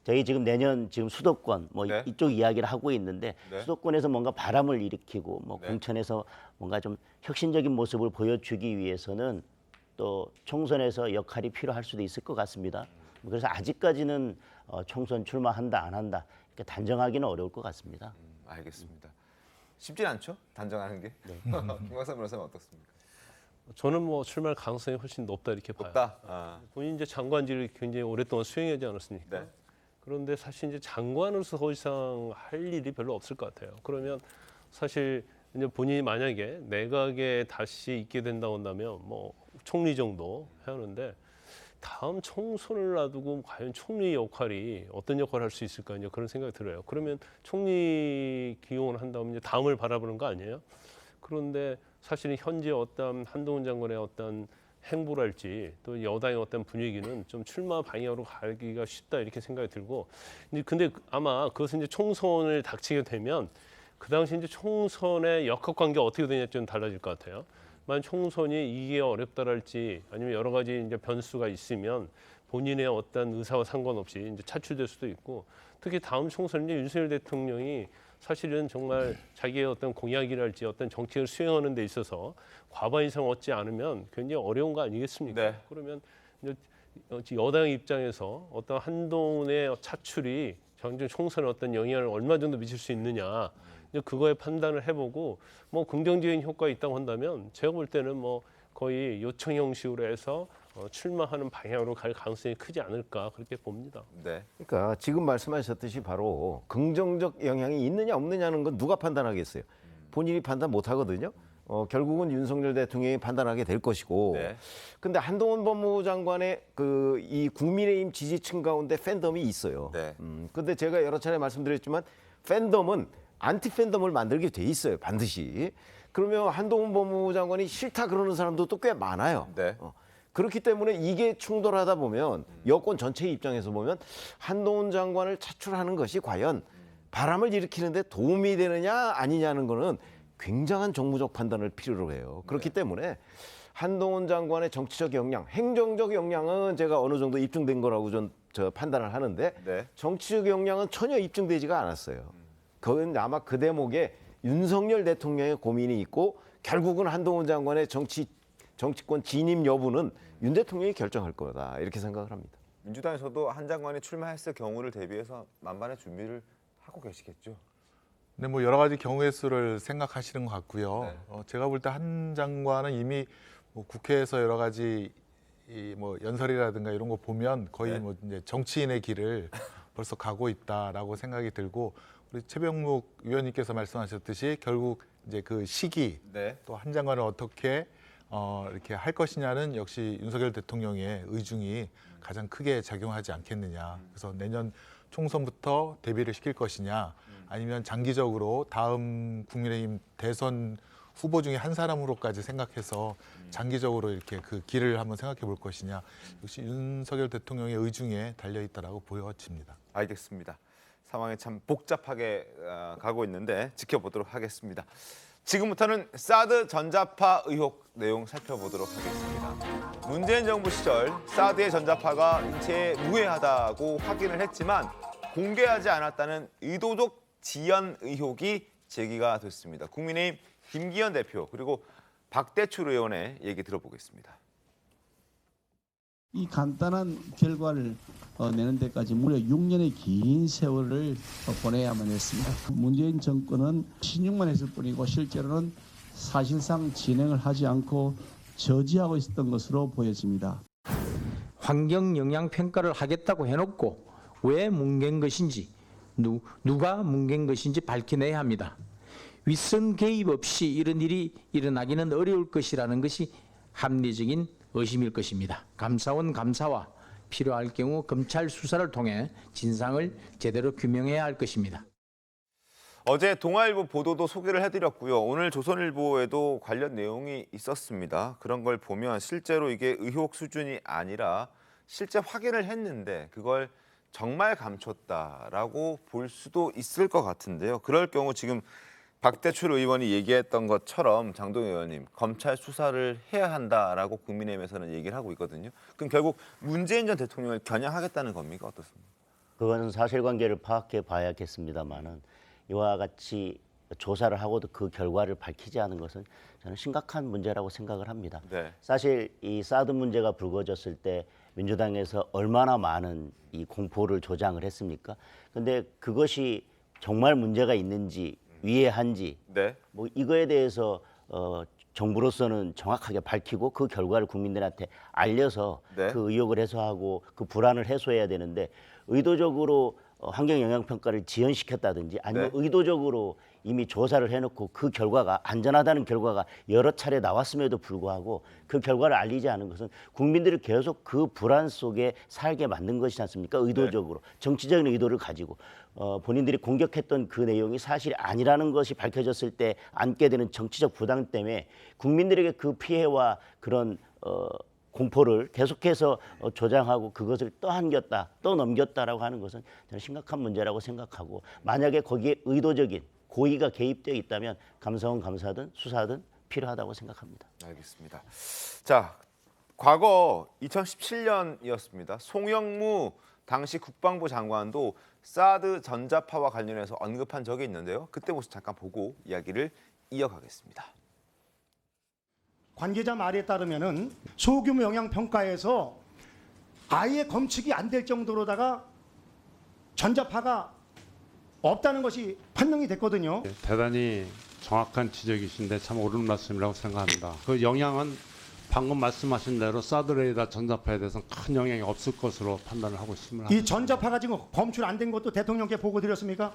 E: 저희 지금 내년 지금 수도권 뭐
A: 네.
E: 이쪽 이야기를 하고 있는데
A: 네.
E: 수도권에서 뭔가 바람을 일으키고 뭐
A: 네.
E: 공천에서 뭔가 좀 혁신적인 모습을 보여주기 위해서는 또 총선에서 역할이 필요할 수도 있을 것 같습니다. 그래서 아직까지는 총선 출마한다 안 한다 이렇게 단정하기는 어려울 것 같습니다.
A: 알겠습니다. 쉽진 않죠? 단정하는 게. 김광삼 변호사는 어떻습니까?
C: 저는 뭐 출마할 가능성이 훨씬 높다 이렇게 봐요.
A: 없다. 아.
C: 본인 이제 장관직을 굉장히 오랫동안 수행하지 않았습니까?
A: 네.
C: 그런데 사실 이제 장관으로서 더 이상 할 일이 별로 없을 것 같아요. 그러면 사실 이제 본인이 만약에 내각에 다시 있게 된다고 한다면 뭐 총리 정도 해야 하는데 다음 총선을 놔두고 과연 총리 역할이 어떤 역할을 할 수 있을까 이제 그런 생각이 들어요. 그러면 총리 기용을 한다면 이제 다음을 바라보는 거 아니에요? 그런데 사실은 현재 어떤 한동훈 장관의 어떤 행보랄지 또 여당의 어떤 분위기는 좀 출마 방향으로 가기가 쉽다 이렇게 생각이 들고 이제 근데 아마 그것은 이제 총선을 닥치게 되면 그 당시 이제 총선의 역학 관계가 어떻게 되냐 좀 달라질 것 같아요. 만약 총선이 이게 어렵다랄지 아니면 여러 가지 이제 변수가 있으면 본인의 어떤 의사와 상관없이 이제 차출될 수도 있고 특히 다음 총선은 이제 윤석열 대통령이 사실은 정말 자기의 어떤 공약이랄지 어떤 정책을 수행하는 데 있어서 과반 이상 얻지 않으면 굉장히 어려운 거 아니겠습니까?
A: 네.
C: 그러면 이제 여당 입장에서 어떤 한동훈의 차출이 전쟁 총선에 어떤 영향을 얼마 정도 미칠 수 있느냐 이제 그거에 판단을 해보고 뭐 긍정적인 효과가 있다고 한다면 제가 볼 때는 뭐 거의 요청 형식으로 해서 출마하는 방향으로 갈 가능성이 크지 않을까 그렇게 봅니다.
A: 네.
B: 그러니까 지금 말씀하셨듯이 바로 긍정적 영향이 있느냐 없느냐는 건 누가 판단하겠어요. 본인이 판단 못 하거든요. 결국은 윤석열 대통령이 판단하게 될 것이고.
A: 네.
B: 근데 한동훈 법무장관의 그 이 국민의힘 지지층 가운데 팬덤이 있어요.
A: 네.
B: 근데 제가 여러 차례 말씀드렸지만 팬덤은 안티 팬덤을 만들게 돼 있어요. 반드시. 그러면 한동훈 법무장관이 싫다 그러는 사람도 또 꽤 많아요.
A: 네.
B: 그렇기 때문에 이게 충돌하다 보면 여권 전체 입장에서 보면 한동훈 장관을 차출하는 것이 과연 바람을 일으키는데 도움이 되느냐 아니냐는 거는 굉장한 정무적 판단을 필요로 해요. 그렇기 때문에 한동훈 장관의 정치적 역량, 행정적 역량은 제가 어느 정도 입증된 거라고 저 판단을 하는데
A: 네.
B: 정치적 역량은 전혀 입증되지가 않았어요. 그건 아마 그 대목에 윤석열 대통령의 고민이 있고 결국은 한동훈 장관의 정치권 진입 여부는 윤 대통령이 결정할 거다 이렇게 생각을 합니다.
A: 민주당에서도 한 장관이 출마했을 경우를 대비해서 만반의 준비를 하고 계시겠죠.
F: 네, 뭐 여러 가지 경우의 수를 생각하시는 것 같고요.
A: 네.
F: 제가 볼 때 한 장관은 이미 뭐 국회에서 여러 가지 이 뭐 연설이라든가 이런 거 보면 거의
A: 네.
F: 뭐 이제 정치인의 길을 벌써 가고 있다라고 생각이 들고 우리 최병묵 위원님께서 말씀하셨듯이 결국 이제 그 시기
A: 네.
F: 또 한 장관을 어떻게 이렇게 할 것이냐는 역시 윤석열 대통령의 의중이 가장 크게 작용하지 않겠느냐. 그래서 내년 총선부터 대비를 시킬 것이냐 아니면 장기적으로 다음 국민의힘 대선 후보 중에 한 사람으로까지 생각해서 장기적으로 이렇게 그 길을 한번 생각해 볼 것이냐. 역시 윤석열 대통령의 의중에 달려있다라고 보여집니다.
A: 알겠습니다. 상황이 참 복잡하게 가고 있는데 지켜보도록 하겠습니다. 지금부터는 사드 전자파 의혹 내용 살펴보도록 하겠습니다. 문재인 정부 시절 사드의 전자파가 인체에 무해하다고 확인을 했지만 공개하지 않았다는 의도적 지연 의혹이 제기가 됐습니다. 국민의힘 김기현 대표 그리고 박대출 의원의 얘기 들어보겠습니다.
P: 이 간단한 결과를 내는 데까지 무려 6년의 긴 세월을 보내야만 했습니다. 문재인 정권은 신용만 했을 뿐이고 실제로는 사실상 진행을 하지 않고 저지하고 있었던 것으로 보여집니다.
Q: 환경 영향 평가를 하겠다고 해놓고 왜 뭉갠 것인지 누가 뭉갠 것인지 밝혀내야 합니다. 윗선 개입 없이 이런 일이 일어나기는 어려울 것이라는 것이 합리적인 의심일 것입니다. 감사원 감사와 필요할 경우 검찰 수사를 통해 진상을 제대로 규명해야 할 것입니다.
A: 어제 동아일보 보도도 소개를 해드렸고요. 오늘 조선일보에도 관련 내용이 있었습니다. 그런 걸 보면 실제로 이게 의혹 수준이 아니라 실제 확인을 했는데 그걸 정말 감췄다라고 볼 수도 있을 것 같은데요. 그럴 경우 지금 박대출 의원이 얘기했던 것처럼 장동영 의원님 검찰 수사를 해야 한다라고 국민의힘에서는 얘기를 하고 있거든요. 그럼 결국 문재인 전 대통령을 겨냥하겠다는 겁니까? 어떻습니까?
E: 그거는 사실관계를 파악해 봐야겠습니다만은 이와 같이 조사를 하고도 그 결과를 밝히지 않은 것은 저는 심각한 문제라고 생각을 합니다.
A: 네.
E: 사실 이 사드 문제가 불거졌을 때 민주당에서 얼마나 많은 이 공포를 조장을 했습니까? 근데 그것이 정말 문제가 있는지 위해한지
A: 네.
E: 뭐 이거에 대해서 정부로서는 정확하게 밝히고 그 결과를 국민들한테 알려서
A: 네.
E: 그 의혹을 해소하고 그 불안을 해소해야 되는데 의도적으로 환경영향평가를 지연시켰다든지 아니면
A: 네.
E: 의도적으로 이미 조사를 해놓고 그 결과가 안전하다는 결과가 여러 차례 나왔음에도 불구하고 그 결과를 알리지 않은 것은 국민들을 계속 그 불안 속에 살게 만든 것이지 않습니까? 의도적으로 정치적인 의도를 가지고 본인들이 공격했던 그 내용이 사실이 아니라는 것이 밝혀졌을 때 안게 되는 정치적 부담 때문에 국민들에게 그 피해와 그런 공포를 계속해서 조장하고 그것을 떠안겼다, 떠넘겼다라고 하는 것은 저는 심각한 문제라고 생각하고 만약에 거기에 의도적인 고의가 개입되어 있다면 감사원 감사든 수사든 필요하다고 생각합니다.
A: 알겠습니다. 자, 과거 2017년이었습니다. 송영무 당시 국방부 장관도 사드 전자파와 관련해서 언급한 적이 있는데요. 그때 모습 잠깐 보고 이야기를 이어가겠습니다.
R: 관계자 말에 따르면은 소규모 영향 평가에서 아예 검측이 안 될 정도로다가 전자파가 없다는 것이 판명이 됐거든요.
S: 대단히 정확한 지적이신데 참 옳은 말씀이라고 생각합니다. 그 영향은 방금 말씀하신 대로 사드 레이더 전자파에 대해서는 큰 영향이 없을 것으로 판단을 하고 있습니다.
R: 이 전자파가 지금 검출 안 된 것도 대통령께 보고 드렸습니까?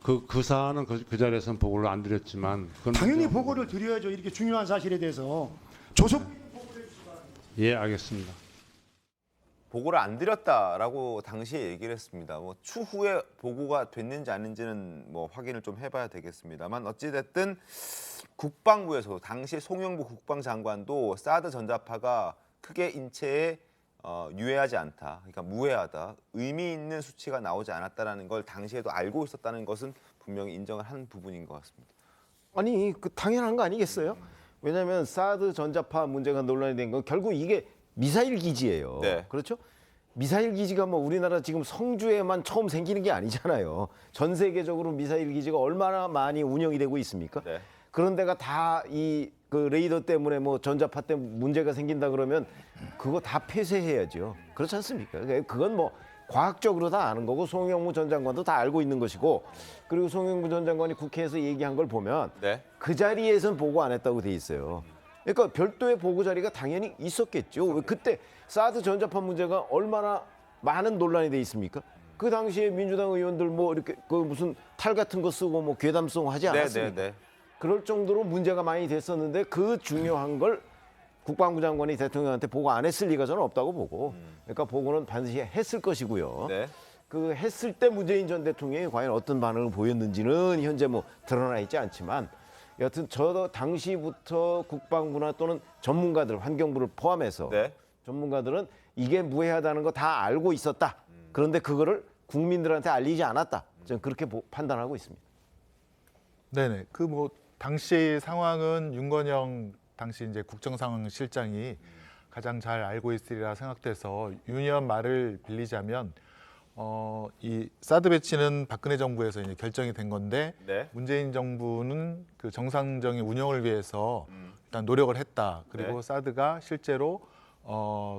S: 그 사안은 그 자리에서는 보고를 안 드렸지만
R: 당연히 보고를 드려야죠. 이렇게 중요한 사실에 대해서 조속.
S: 예, 알겠습니다.
A: 보고를 안 드렸다라고 당시에 얘기를 했습니다. 뭐 추후에 보고가 됐는지 아닌지는 뭐 확인을 좀 해봐야 되겠습니다만 어찌됐든 국방부에서 당시 송영무 국방장관도 사드 전자파가 크게 인체에 유해하지 않다, 그러니까 무해하다, 의미 있는 수치가 나오지 않았다라는 걸 당시에도 알고 있었다는 것은 분명히 인정을 한 부분인 것 같습니다.
B: 아니 그 당연한 거 아니겠어요? 왜냐하면 사드 전자파 문제가 논란이 된 건 결국 이게 미사일 기지예요.
A: 네.
B: 그렇죠? 미사일 기지가 뭐 우리나라 지금 성주에만 처음 생기는 게 아니잖아요. 전 세계적으로 미사일 기지가 얼마나 많이 운영이 되고 있습니까?
A: 네.
B: 그런 데가 다 이 그 레이더 때문에 뭐 전자파 때문에 문제가 생긴다 그러면 그거 다 폐쇄해야죠. 그렇지 않습니까? 그건 뭐 과학적으로 다 아는 거고 송영무 전 장관도 다 알고 있는 것이고 그리고 송영무 전 장관이 국회에서 얘기한 걸 보면
A: 네.
B: 그 자리에선 보고 안 했다고 돼 있어요. 그러니까 별도의 보고 자리가 당연히 있었겠죠. 왜 그때 사드 전자파 문제가 얼마나 많은 논란이 돼 있습니까? 그 당시에 민주당 의원들 뭐 이렇게 그 무슨 탈 같은 거 쓰고 뭐 괴담송 하지 않았습니까?
A: 네.
B: 그럴 정도로 문제가 많이 됐었는데 그 중요한 걸 국방부 장관이 대통령한테 보고 안 했을 리가 저는 없다고 보고 그러니까 보고는 반드시 했을 것이고요.
A: 네.
B: 그 했을 때 문재인 전 대통령이 과연 어떤 반응을 보였는지는 현재 뭐 드러나 있지 않지만 여튼 저 당시부터 국방부나 또는 전문가들 환경부를 포함해서
A: 네.
B: 전문가들은 이게 무해하다는 거 다 알고 있었다. 그런데 그거를 국민들한테 알리지 않았다. 저는 그렇게 판단하고 있습니다.
F: 네네. 그 뭐 당시 상황은 윤건영 당시 이제 국정상황실장이 가장 잘 알고 있으리라 생각돼서 윤 의원 말을 빌리자면 이 사드 배치는 박근혜 정부에서 이제 결정이 된 건데
A: 네.
F: 문재인 정부는 그 정상적인 운영을 위해서 일단 노력을 했다. 그리고
A: 네.
F: 사드가 실제로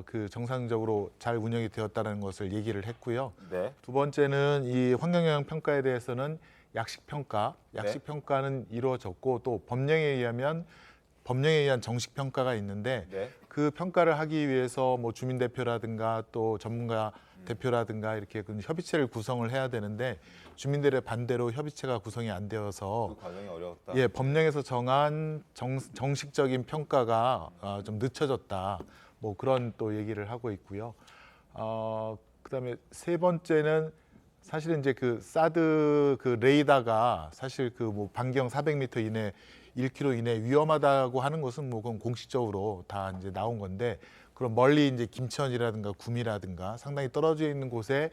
F: 그 정상적으로 잘 운영이 되었다는 것을 얘기를 했고요.
A: 네.
F: 두 번째는 이 환경영향 평가에 대해서는 약식
A: 네.
F: 평가는 이루어졌고 또 법령에 의한 정식 평가가 있는데
A: 네.
F: 그 평가를 하기 위해서 뭐 주민 대표라든가 또 전문가 대표라든가 이렇게 협의체를 구성을 해야 되는데 주민들의 반대로 협의체가 구성이 안 되어서
A: 그 과정이 어려웠다.
F: 예, 법령에서 정한 정식적인 평가가 좀 늦춰졌다. 뭐 그런 또 얘기를 하고 있고요. 그다음에 세 번째는 사실은 이제 그 사드 그 레이더가 사실 그 뭐 반경 400m 이내 1km 이내 위험하다고 하는 것은 뭐 그건 공식적으로 다 이제 나온 건데 그럼 멀리 이제 김천이라든가 구미라든가 상당히 떨어져 있는 곳에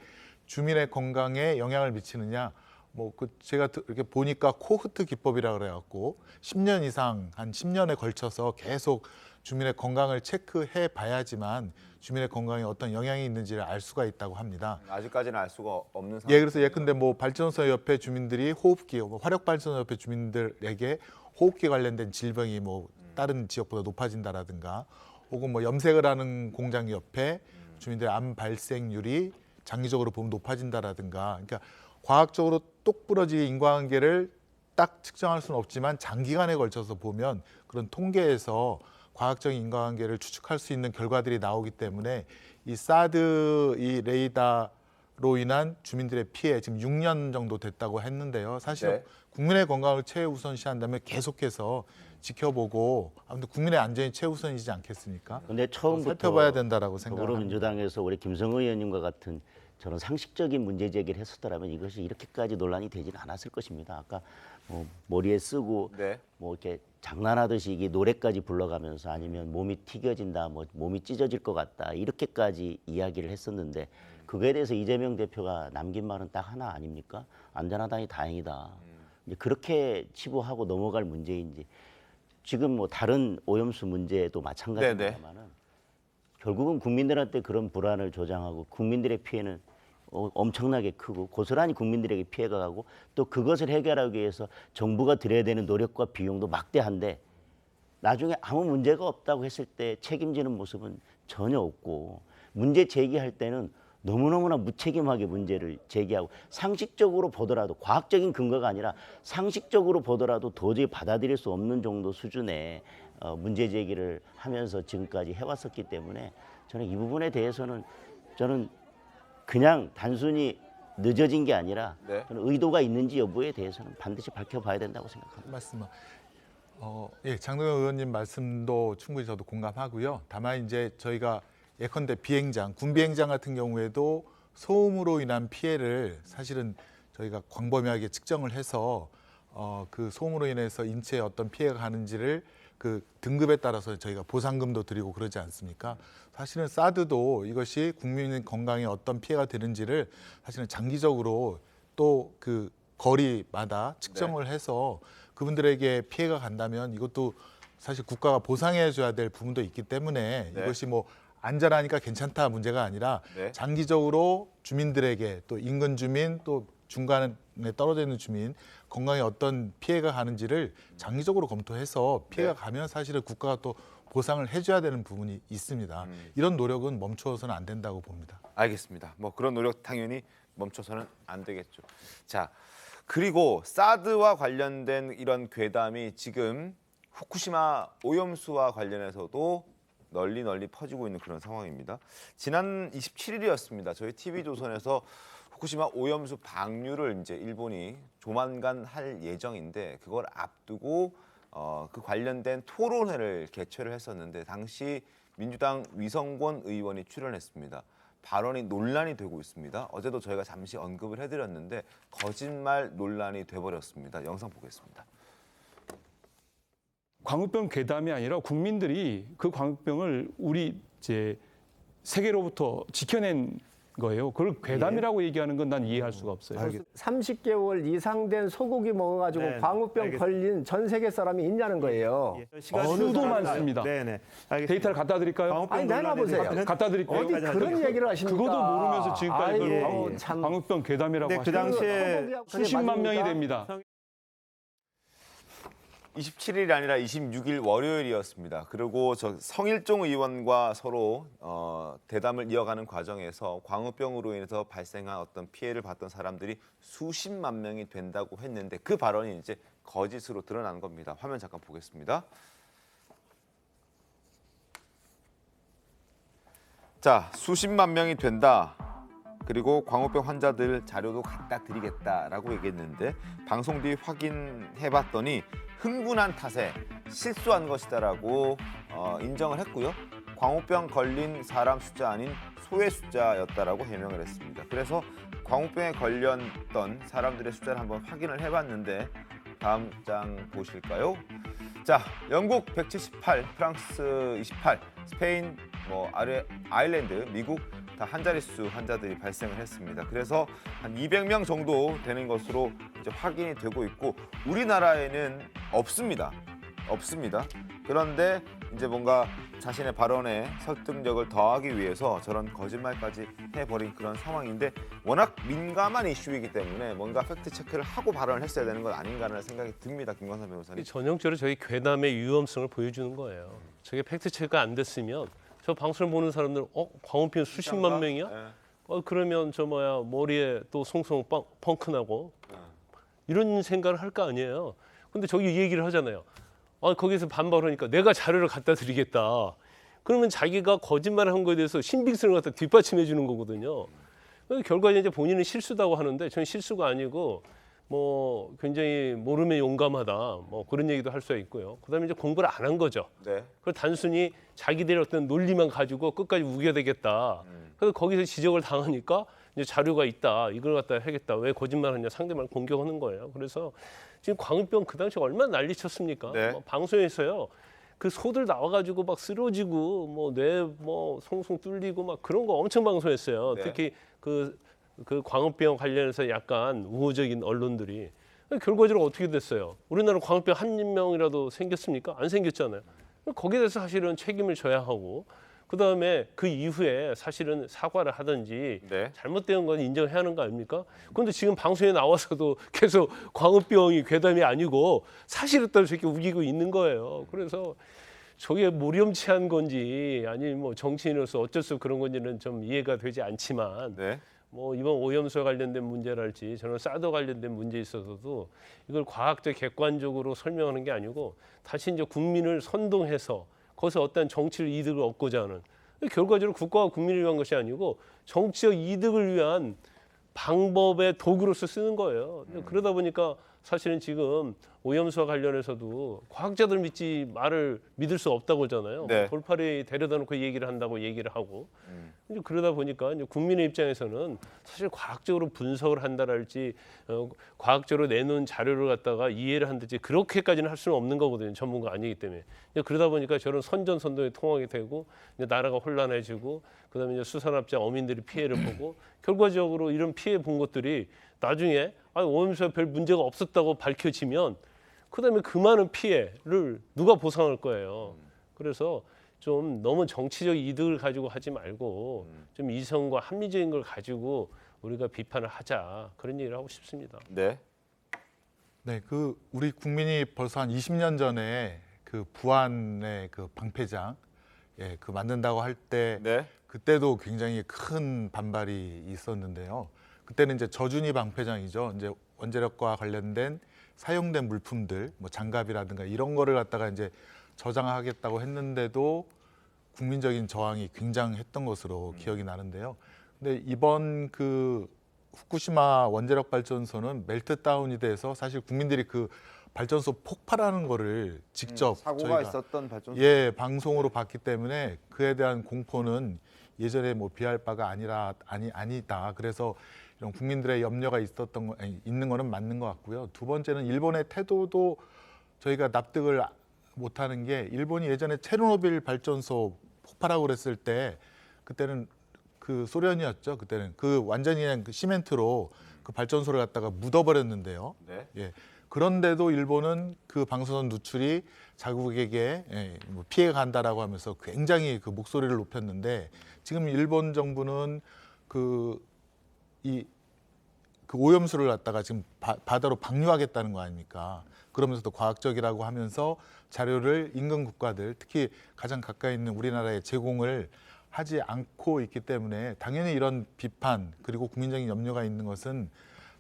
F: 주민의 건강에 영향을 미치느냐 뭐 그 제가 이렇게 보니까 코흐트 기법이라 그래갖고 10년 이상 한 10년에 걸쳐서 계속 주민의 건강을 체크해 봐야지만 주민의 건강에 어떤 영향이 있는지를 알 수가 있다고 합니다.
A: 아직까지는 알 수가 없는 상황.
F: 예, 그래서 예컨대 뭐 발전소 옆에 주민들이 호흡기, 화력 발전소 옆에 주민들에게 호흡기 관련된 질병이 뭐 다른 지역보다 높아진다라든가, 혹은 뭐 염색을 하는 공장 옆에 주민들의 암 발생률이 장기적으로 보면 높아진다라든가, 그러니까 과학적으로 똑부러지게 인과관계를 딱 측정할 수는 없지만 장기간에 걸쳐서 보면 그런 통계에서 과학적인 인과관계를 추측할 수 있는 결과들이 나오기 때문에 이 사드 이 레이더로 인한 주민들의 피해 지금 6년 정도 됐다고 했는데요. 사실
A: 네.
F: 국민의 건강을 최우선시한다면 계속해서 지켜보고 아무튼 국민의 안전이 최우선이지 않겠습니까?
E: 근데 처음부터
F: 살펴봐야 된다라고 생각합니다.
E: 더불어민주당에서 우리 김성호 의원님과 같은 저런 상식적인 문제 제기를 했었더라면 이것이 이렇게까지 논란이 되지는 않았을 것입니다. 아까 뭐 머리에 쓰고
A: 네.
E: 뭐 이렇게 장난하듯이 이게 노래까지 불러가면서 아니면 몸이 튀겨진다, 뭐 몸이 찢어질 것 같다 이렇게까지 이야기를 했었는데 그거에 대해서 이재명 대표가 남긴 말은 딱 하나 아닙니까? 안전하다니 다행이다. 이제 그렇게 치부하고 넘어갈 문제인지 지금 뭐 다른 오염수 문제도 마찬가지입니다만은 결국은 국민들한테 그런 불안을 조장하고 국민들의 피해는 엄청나게 크고 고스란히 국민들에게 피해가 가고 또 그것을 해결하기 위해서 정부가 들여야 되는 노력과 비용도 막대한데 나중에 아무 문제가 없다고 했을 때 책임지는 모습은 전혀 없고 문제 제기할 때는 너무너무나 무책임하게 문제를 제기하고 상식적으로 보더라도 과학적인 근거가 아니라 상식적으로 보더라도 도저히 받아들일 수 없는 정도 수준의 문제 제기를 하면서 지금까지 해왔었기 때문에 저는 이 부분에 대해서는 저는 그냥 단순히 늦어진 게 아니라 저는 의도가 있는지 여부에 대해서는 반드시 밝혀봐야 된다고 생각합니다.
F: 말씀은 예, 장동영 의원님 말씀도 충분히 저도 공감하고요. 다만 이제 저희가 예컨대 비행장, 군 비행장 같은 경우에도 소음으로 인한 피해를 사실은 저희가 광범위하게 측정을 해서 그 소음으로 인해서 인체에 어떤 피해가 가는지를 그 등급에 따라서 저희가 보상금도 드리고 그러지 않습니까? 사실은 사드도 이것이 국민 건강에 어떤 피해가 되는지를 사실은 장기적으로 또 그 거리마다 측정을 해서 그분들에게 피해가 간다면 이것도 사실 국가가 보상해 줘야 될 부분도 있기 때문에 이것이 뭐 안전하니까 괜찮다 문제가 아니라 장기적으로 주민들에게 또 인근 주민 또 중간에 떨어져 있는 주민 건강에 어떤 피해가 가는지를 장기적으로 검토해서 피해가 가면 사실은 국가가 또 보상을 해줘야 되는 부분이 있습니다. 이런 노력은 멈춰서는 안 된다고 봅니다.
A: 알겠습니다. 뭐 그런 노력 당연히 멈춰서는 안 되겠죠. 자, 그리고 사드와 관련된 이런 괴담이 지금 후쿠시마 오염수와 관련해서도 널리 퍼지고 있는 그런 상황입니다. 지난 27일이었습니다. 저희 TV조선에서 후쿠시마 오염수 방류를 이제 일본이 조만간 할 예정인데 그걸 앞두고 그 관련된 토론회를 개최를 했었는데 당시 민주당 위성권 의원이 출연했습니다. 발언이 논란이 되고 있습니다. 어제도 저희가 잠시 언급을 해드렸는데 거짓말 논란이 돼버렸습니다. 영상 보겠습니다.
T: 광우병 괴담이 아니라 국민들이 그 광우병을 우리 이제 세계로부터 지켜낸 거예요. 그걸 괴담이라고 얘기하는 건 난 이해할 수가 없어요.
U: 30개월 이상 된 소고기 먹어가지고
V: 네,
U: 광우병
V: 알겠습니다.
U: 걸린 전 세계 사람이 있냐는 거예요.
T: 수도 많습니다.
V: 네네.
T: 데이터를 갖다 드릴까요?
U: 아니 내놔보세요.
T: 갖다 드릴게요.
U: 어디 그런 얘기를 하십니까?
T: 그것도 모르면서 지금까지
U: 아이고,
T: 그걸
U: 참.
T: 광우병 괴담이라고
V: 네, 그
T: 하시는
V: 당시에
T: 수십만 명이 됩니다.
A: 27일이 아니라 26일 월요일이었습니다. 그리고 저 성일종 의원과 서로 대담을 이어가는 과정에서 광우병으로 인해서 발생한 어떤 피해를 봤던 사람들이 수십만 명이 된다고 했는데 그 발언이 이제 거짓으로 드러난 겁니다. 화면 잠깐 보겠습니다. 자, 수십만 명이 된다. 그리고 광우병 환자들 자료도 갖다 드리겠다라고 얘기했는데 방송 뒤 확인해봤더니 흥분한 탓에 실수한 것이다라고 인정을 했고요. 광우병 걸린 사람 숫자 아닌 소의 숫자였다라고 해명을 했습니다. 그래서 광우병에 걸렸던 사람들의 숫자를 한번 확인을 해봤는데 다음 장 보실까요? 자, 영국 178, 프랑스 28, 스페인, 아일랜드, 미국 다 한 자릿수 환자들이 발생을 했습니다. 그래서 한 200명 정도 되는 것으로 이제 확인이 되고 있고 우리나라에는 없습니다. 그런데 이제 뭔가 자신의 발언에 설득력을 더하기 위해서 저런 거짓말까지 해버린 그런 상황인데 워낙 민감한 이슈이기 때문에 뭔가 팩트 체크를 하고 발언을 했어야 되는 것 아닌가라는 생각이 듭니다. 김광삼 변호사님.
C: 전형적으로 저희 괴담의 위험성을 보여주는 거예요. 저게 팩트 체크가 안 됐으면 저 방송을 보는 사람들은 광우병 수십만 명이야? 그러면 머리에 또 송송 펑크나고 이런 생각을 할 거 아니에요. 근데 저기 얘기를 하잖아요. 거기서 반발하니까 내가 자료를 갖다 드리겠다. 그러면 자기가 거짓말한 거에 대해서 신빙성을 갖다 뒷받침해 주는 거거든요. 결과에 이제 본인은 실수다고 하는데 저는 실수가 아니고 굉장히 모름에 용감하다 그런 얘기도 할 수 있고요. 그다음에 이제 공부를 안 한 거죠.
A: 네.
C: 그 단순히 자기들의 어떤 논리만 가지고 끝까지 우겨대겠다. 그래서 거기서 지적을 당하니까 이제 자료가 있다. 이걸 갖다 해야겠다. 왜 거짓말하냐 상대방을 공격하는 거예요. 그래서 지금 광우병 그 당시 얼마나 난리쳤습니까?
A: 네.
C: 방송에서요. 그 소들 나와가지고 막 쓰러지고 뇌 송송 뚫리고 막 그런 거 엄청 방송했어요.
A: 네.
C: 특히 그 광우병 관련해서 약간 우호적인 언론들이 결과적으로 어떻게 됐어요? 우리나라 광우병 한 명이라도 생겼습니까? 안 생겼잖아요. 거기에 대해서 사실은 책임을 져야 하고 그다음에 그 이후에 사실은 사과를 하든지
A: 네.
C: 잘못된 건 인정해야 하는 거 아닙니까? 그런데 지금 방송에 나와서도 계속 광우병이 괴담이 아니고 사실을 저렇게 우기고 있는 거예요. 그래서 저게 모렴치한 건지 아니면 정치인으로서 어쩔 수 그런 건지는 좀 이해가 되지 않지만
A: 네.
C: 이번 오염수와 관련된 문제랄지 저는 사드 관련된 문제에 있어서도 이걸 과학적 객관적으로 설명하는 게 아니고 다시 이제 국민을 선동해서 거기서 어떤 정치적 이득을 얻고자 하는 결과적으로 국가와 국민을 위한 것이 아니고 정치적 이득을 위한 방법의 도구로서 쓰는 거예요. 그러다 보니까 사실은 지금 오염수와 관련해서도 과학자들 말을 믿을 수 없다고 하잖아요.
A: 네.
C: 돌팔이 데려다 놓고 얘기를 한다고 얘기를 하고 이제 그러다 보니까 이제 국민의 입장에서는 사실 과학적으로 분석을 한다랄지 과학적으로 내놓은 자료를 갖다가 이해를 한다지 그렇게까지는 할 수는 없는 거거든요. 전문가 아니기 때문에. 그러다 보니까 저런 선전선동에 통하게 되고 이제 나라가 혼란해지고 그다음에 이제 수산업자 어민들이 피해를 보고 결과적으로 이런 피해 본 것들이 나중에 오염수가 별 문제가 없었다고 밝혀지면 그다음에 그 많은 피해를 누가 보상할 거예요. 그래서 좀 너무 정치적 이득을 가지고 하지 말고 좀 이성과 합리적인 걸 가지고 우리가 비판을 하자 그런 얘기를 하고 싶습니다.
A: 네.
F: 네, 우리 국민이 벌써 한 20년 전에 그 부안의 그 방패장 그 만든다고 할 때
A: 네.
F: 그때도 굉장히 큰 반발이 있었는데요. 그때는 이제 저준위 방패장이죠. 이제 원자력과 관련된 사용된 물품들, 장갑이라든가 이런 거를 갖다가 이제 저장하겠다고 했는데도 국민적인 저항이 굉장했던 것으로 기억이 나는데요. 근데 이번 그 후쿠시마 원자력 발전소는 멜트다운이 돼서 사실 국민들이 그 발전소 폭발하는 거를 직접
A: 사고가
F: 저희가
A: 있었던 발전소.
F: 방송으로 봤기 때문에 그에 대한 공포는 예전에 비할 바가 아니다. 그래서 이런 국민들의 염려가 있는 거는 맞는 것 같고요. 두 번째는 일본의 태도도 저희가 납득을 못하는 게 일본이 예전에 체르노빌 발전소 폭발하고 그랬을 때 그때는 그 소련이었죠. 그때는 완전히 그냥 시멘트로 그 발전소를 갖다가 묻어버렸는데요.
A: 네.
F: 예. 그런데도 일본은 그 방사선 누출이 자국에게 피해가 간다라고 하면서 굉장히 그 목소리를 높였는데 지금 일본 정부는 그 오염수를 갖다가 지금 바다로 방류하겠다는 거 아닙니까? 그러면서도 과학적이라고 하면서 자료를 인근 국가들, 특히 가장 가까이 있는 우리나라에 제공을 하지 않고 있기 때문에 당연히 이런 비판 그리고 국민적인 염려가 있는 것은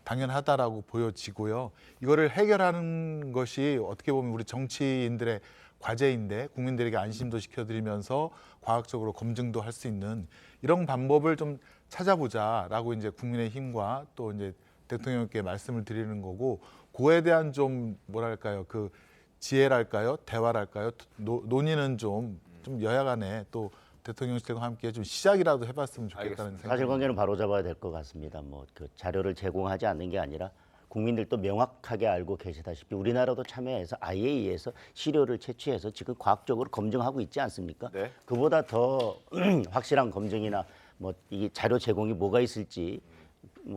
F: 당연하다라고 보여지고요. 이거를 해결하는 것이 어떻게 보면 우리 정치인들의 과제인데 국민들에게 안심도 시켜드리면서 과학적으로 검증도 할 수 있는 이런 방법을 좀 찾아보자라고 이제 국민의힘과 또 이제 대통령께 말씀을 드리는 거고 그에 대한 좀 뭐랄까요 그 지혜랄까요 대화랄까요 논의는 좀 여야 간에 또 대통령실과 함께 좀 시작이라도 해봤으면 좋겠다는 생각이
E: 사실관계는 바로 잡아야 될 것 같습니다. 그 자료를 제공하지 않는 게 아니라 국민들도 명확하게 알고 계시다시피 우리나라도 참여해서 IAEA에서 시료를 채취해서 지금 과학적으로 검증하고 있지 않습니까?
A: 네.
E: 그보다 더 확실한 검증이나 이 자료 제공이 뭐가 있을지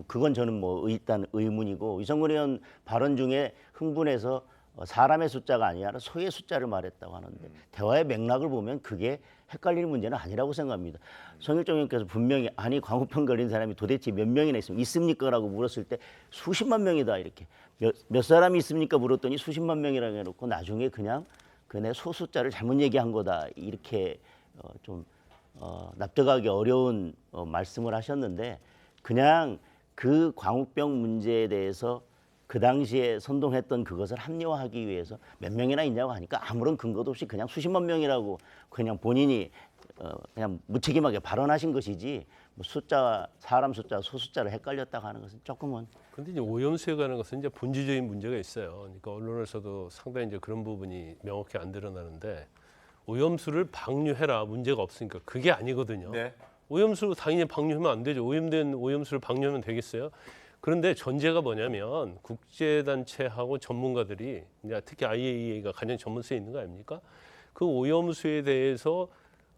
E: 그건 저는 일단 의문이고 이성근 의원 발언 중에 흥분해서 사람의 숫자가 아니라 소의 숫자를 말했다고 하는데 대화의 맥락을 보면 그게 헷갈릴 문제는 아니라고 생각합니다. 성일종 의원께서 분명히 아니 광우병 걸린 사람이 도대체 몇 명이나 있습니까? 라고 물었을 때 수십만 명이다 이렇게 몇 사람이 있습니까? 물었더니 수십만 명이라고 해놓고 나중에 그냥 그네 소 숫자를 잘못 얘기한 거다 이렇게 좀 납득하기 어려운 말씀을 하셨는데 그냥 그 광우병 문제에 대해서 그 당시에 선동했던 그것을 합리화하기 위해서 몇 명이나 있냐고 하니까 아무런 근거도 없이 그냥 수십만 명이라고 그냥 본인이 그냥 무책임하게 발언하신 것이지 뭐 숫자 사람 숫자 소 숫자를 헷갈렸다고 하는 것은 조금은.
C: 근데 이제 오염수에 관한 것은 이제 본질적인 문제가 있어요. 그러니까 언론에서도 상당히 이제 그런 부분이 명확히 안 드러나는데 오염수를 방류해라 문제가 없으니까 그게 아니거든요.
A: 네.
C: 오염수 당연히 방류하면 안 되죠. 오염된 오염수를 방류하면 되겠어요? 그런데 전제가 뭐냐면 국제단체하고 전문가들이 이제 특히 IAEA가 가장 전문성이 있는 거 아닙니까? 그 오염수에 대해서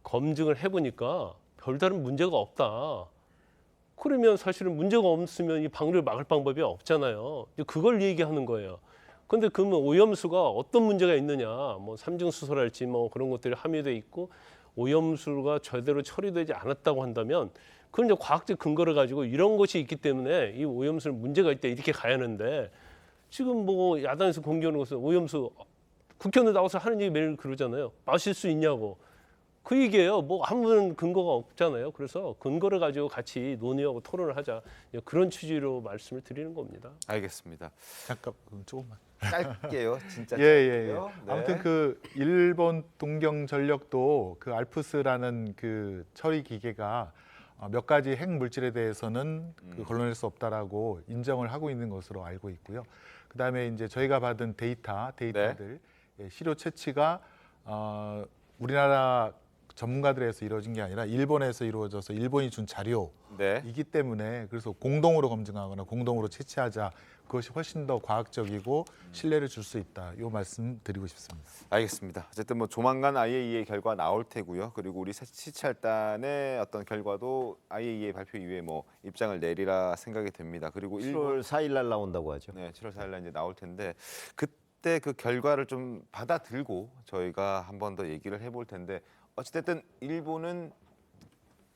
C: 검증을 해보니까 별다른 문제가 없다. 그러면 사실은 문제가 없으면 이 방류를 막을 방법이 없잖아요. 그걸 얘기하는 거예요. 근데 그러면 오염수가 어떤 문제가 있느냐, 뭐 삼중수소랄지 뭐 그런 것들이 함유돼 있고 오염수가 제대로 처리되지 않았다고 한다면 그건 이제 과학적 근거를 가지고 이런 것이 있기 때문에 이 오염수는 문제가 있다 이렇게 가야 하는데 지금 뭐 야당에서 공개하는 것은 오염수 국회의원 나와서 하는 얘기 매일 그러잖아요. 마실 수 있냐고. 그 얘기예요. 뭐 아무런 근거가 없잖아요. 그래서 근거를 가지고 같이 논의하고 토론을 하자. 그런 취지로 말씀을 드리는 겁니다.
A: 알겠습니다.
F: 잠깐 조금만.
A: 짧게요. 진짜
F: 예.
A: 짧게요. 네.
F: 아무튼 그 일본 동경전력도 그 알프스라는 그 처리 기계가 몇 가지 핵 물질에 대해서는 그 걸러낼 수 없다라고 인정을 하고 있는 것으로 알고 있고요. 그다음에 이제 저희가 받은 데이터들 시료 채취가 우리나라 전문가들에서 이루어진 게 아니라 일본에서 이루어져서 일본이 준 자료이기 때문에 그래서 공동으로 검증하거나 공동으로 채취하자 그것이 훨씬 더 과학적이고 신뢰를 줄 수 있다. 이 말씀 드리고 싶습니다.
A: 알겠습니다. 어쨌든 뭐 조만간 IAEA 결과 나올 테고요. 그리고 우리 시찰단의 어떤 결과도 IAEA 발표 이후에 뭐 입장을 내리라 생각이 됩니다. 그리고
B: 7월 4일 날 나온다고 하죠.
A: 네, 7월 4일 날 이제 나올 텐데 그때 그 결과를 좀 받아들고 저희가 한 번 더 얘기를 해볼 텐데 어찌됐든 일본은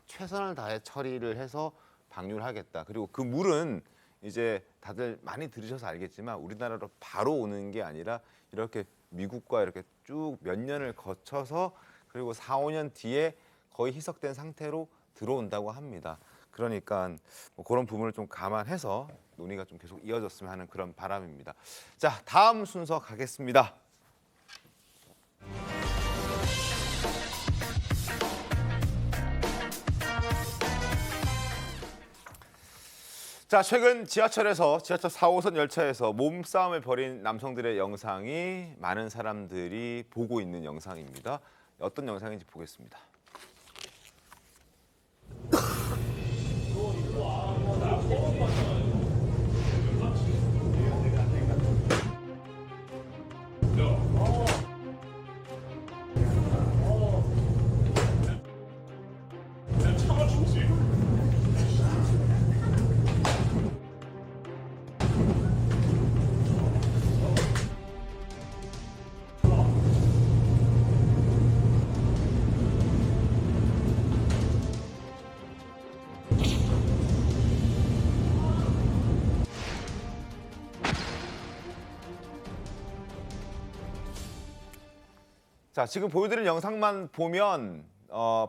A: 최선을 다해 처리를 해서 방류를 하겠다. 그리고 그 물은 이제 다들 많이 들으셔서 알겠지만 우리나라로 바로 오는 게 아니라 이렇게 미국과 이렇게 쭉 몇 년을 거쳐서 그리고 4, 5년 뒤에 거의 희석된 상태로 들어온다고 합니다. 그러니까 뭐 그런 부분을 좀 감안해서 논의가 좀 계속 이어졌으면 하는 그런 바람입니다. 자, 다음 순서 가겠습니다. 자, 최근 지하철에서 지하철 4호선 열차에서 몸싸움을 벌인 남성들의 영상이 많은 사람들이 보고 있는 영상입니다. 어떤 영상인지 보겠습니다. 자, 지금 보여드린 영상만 보면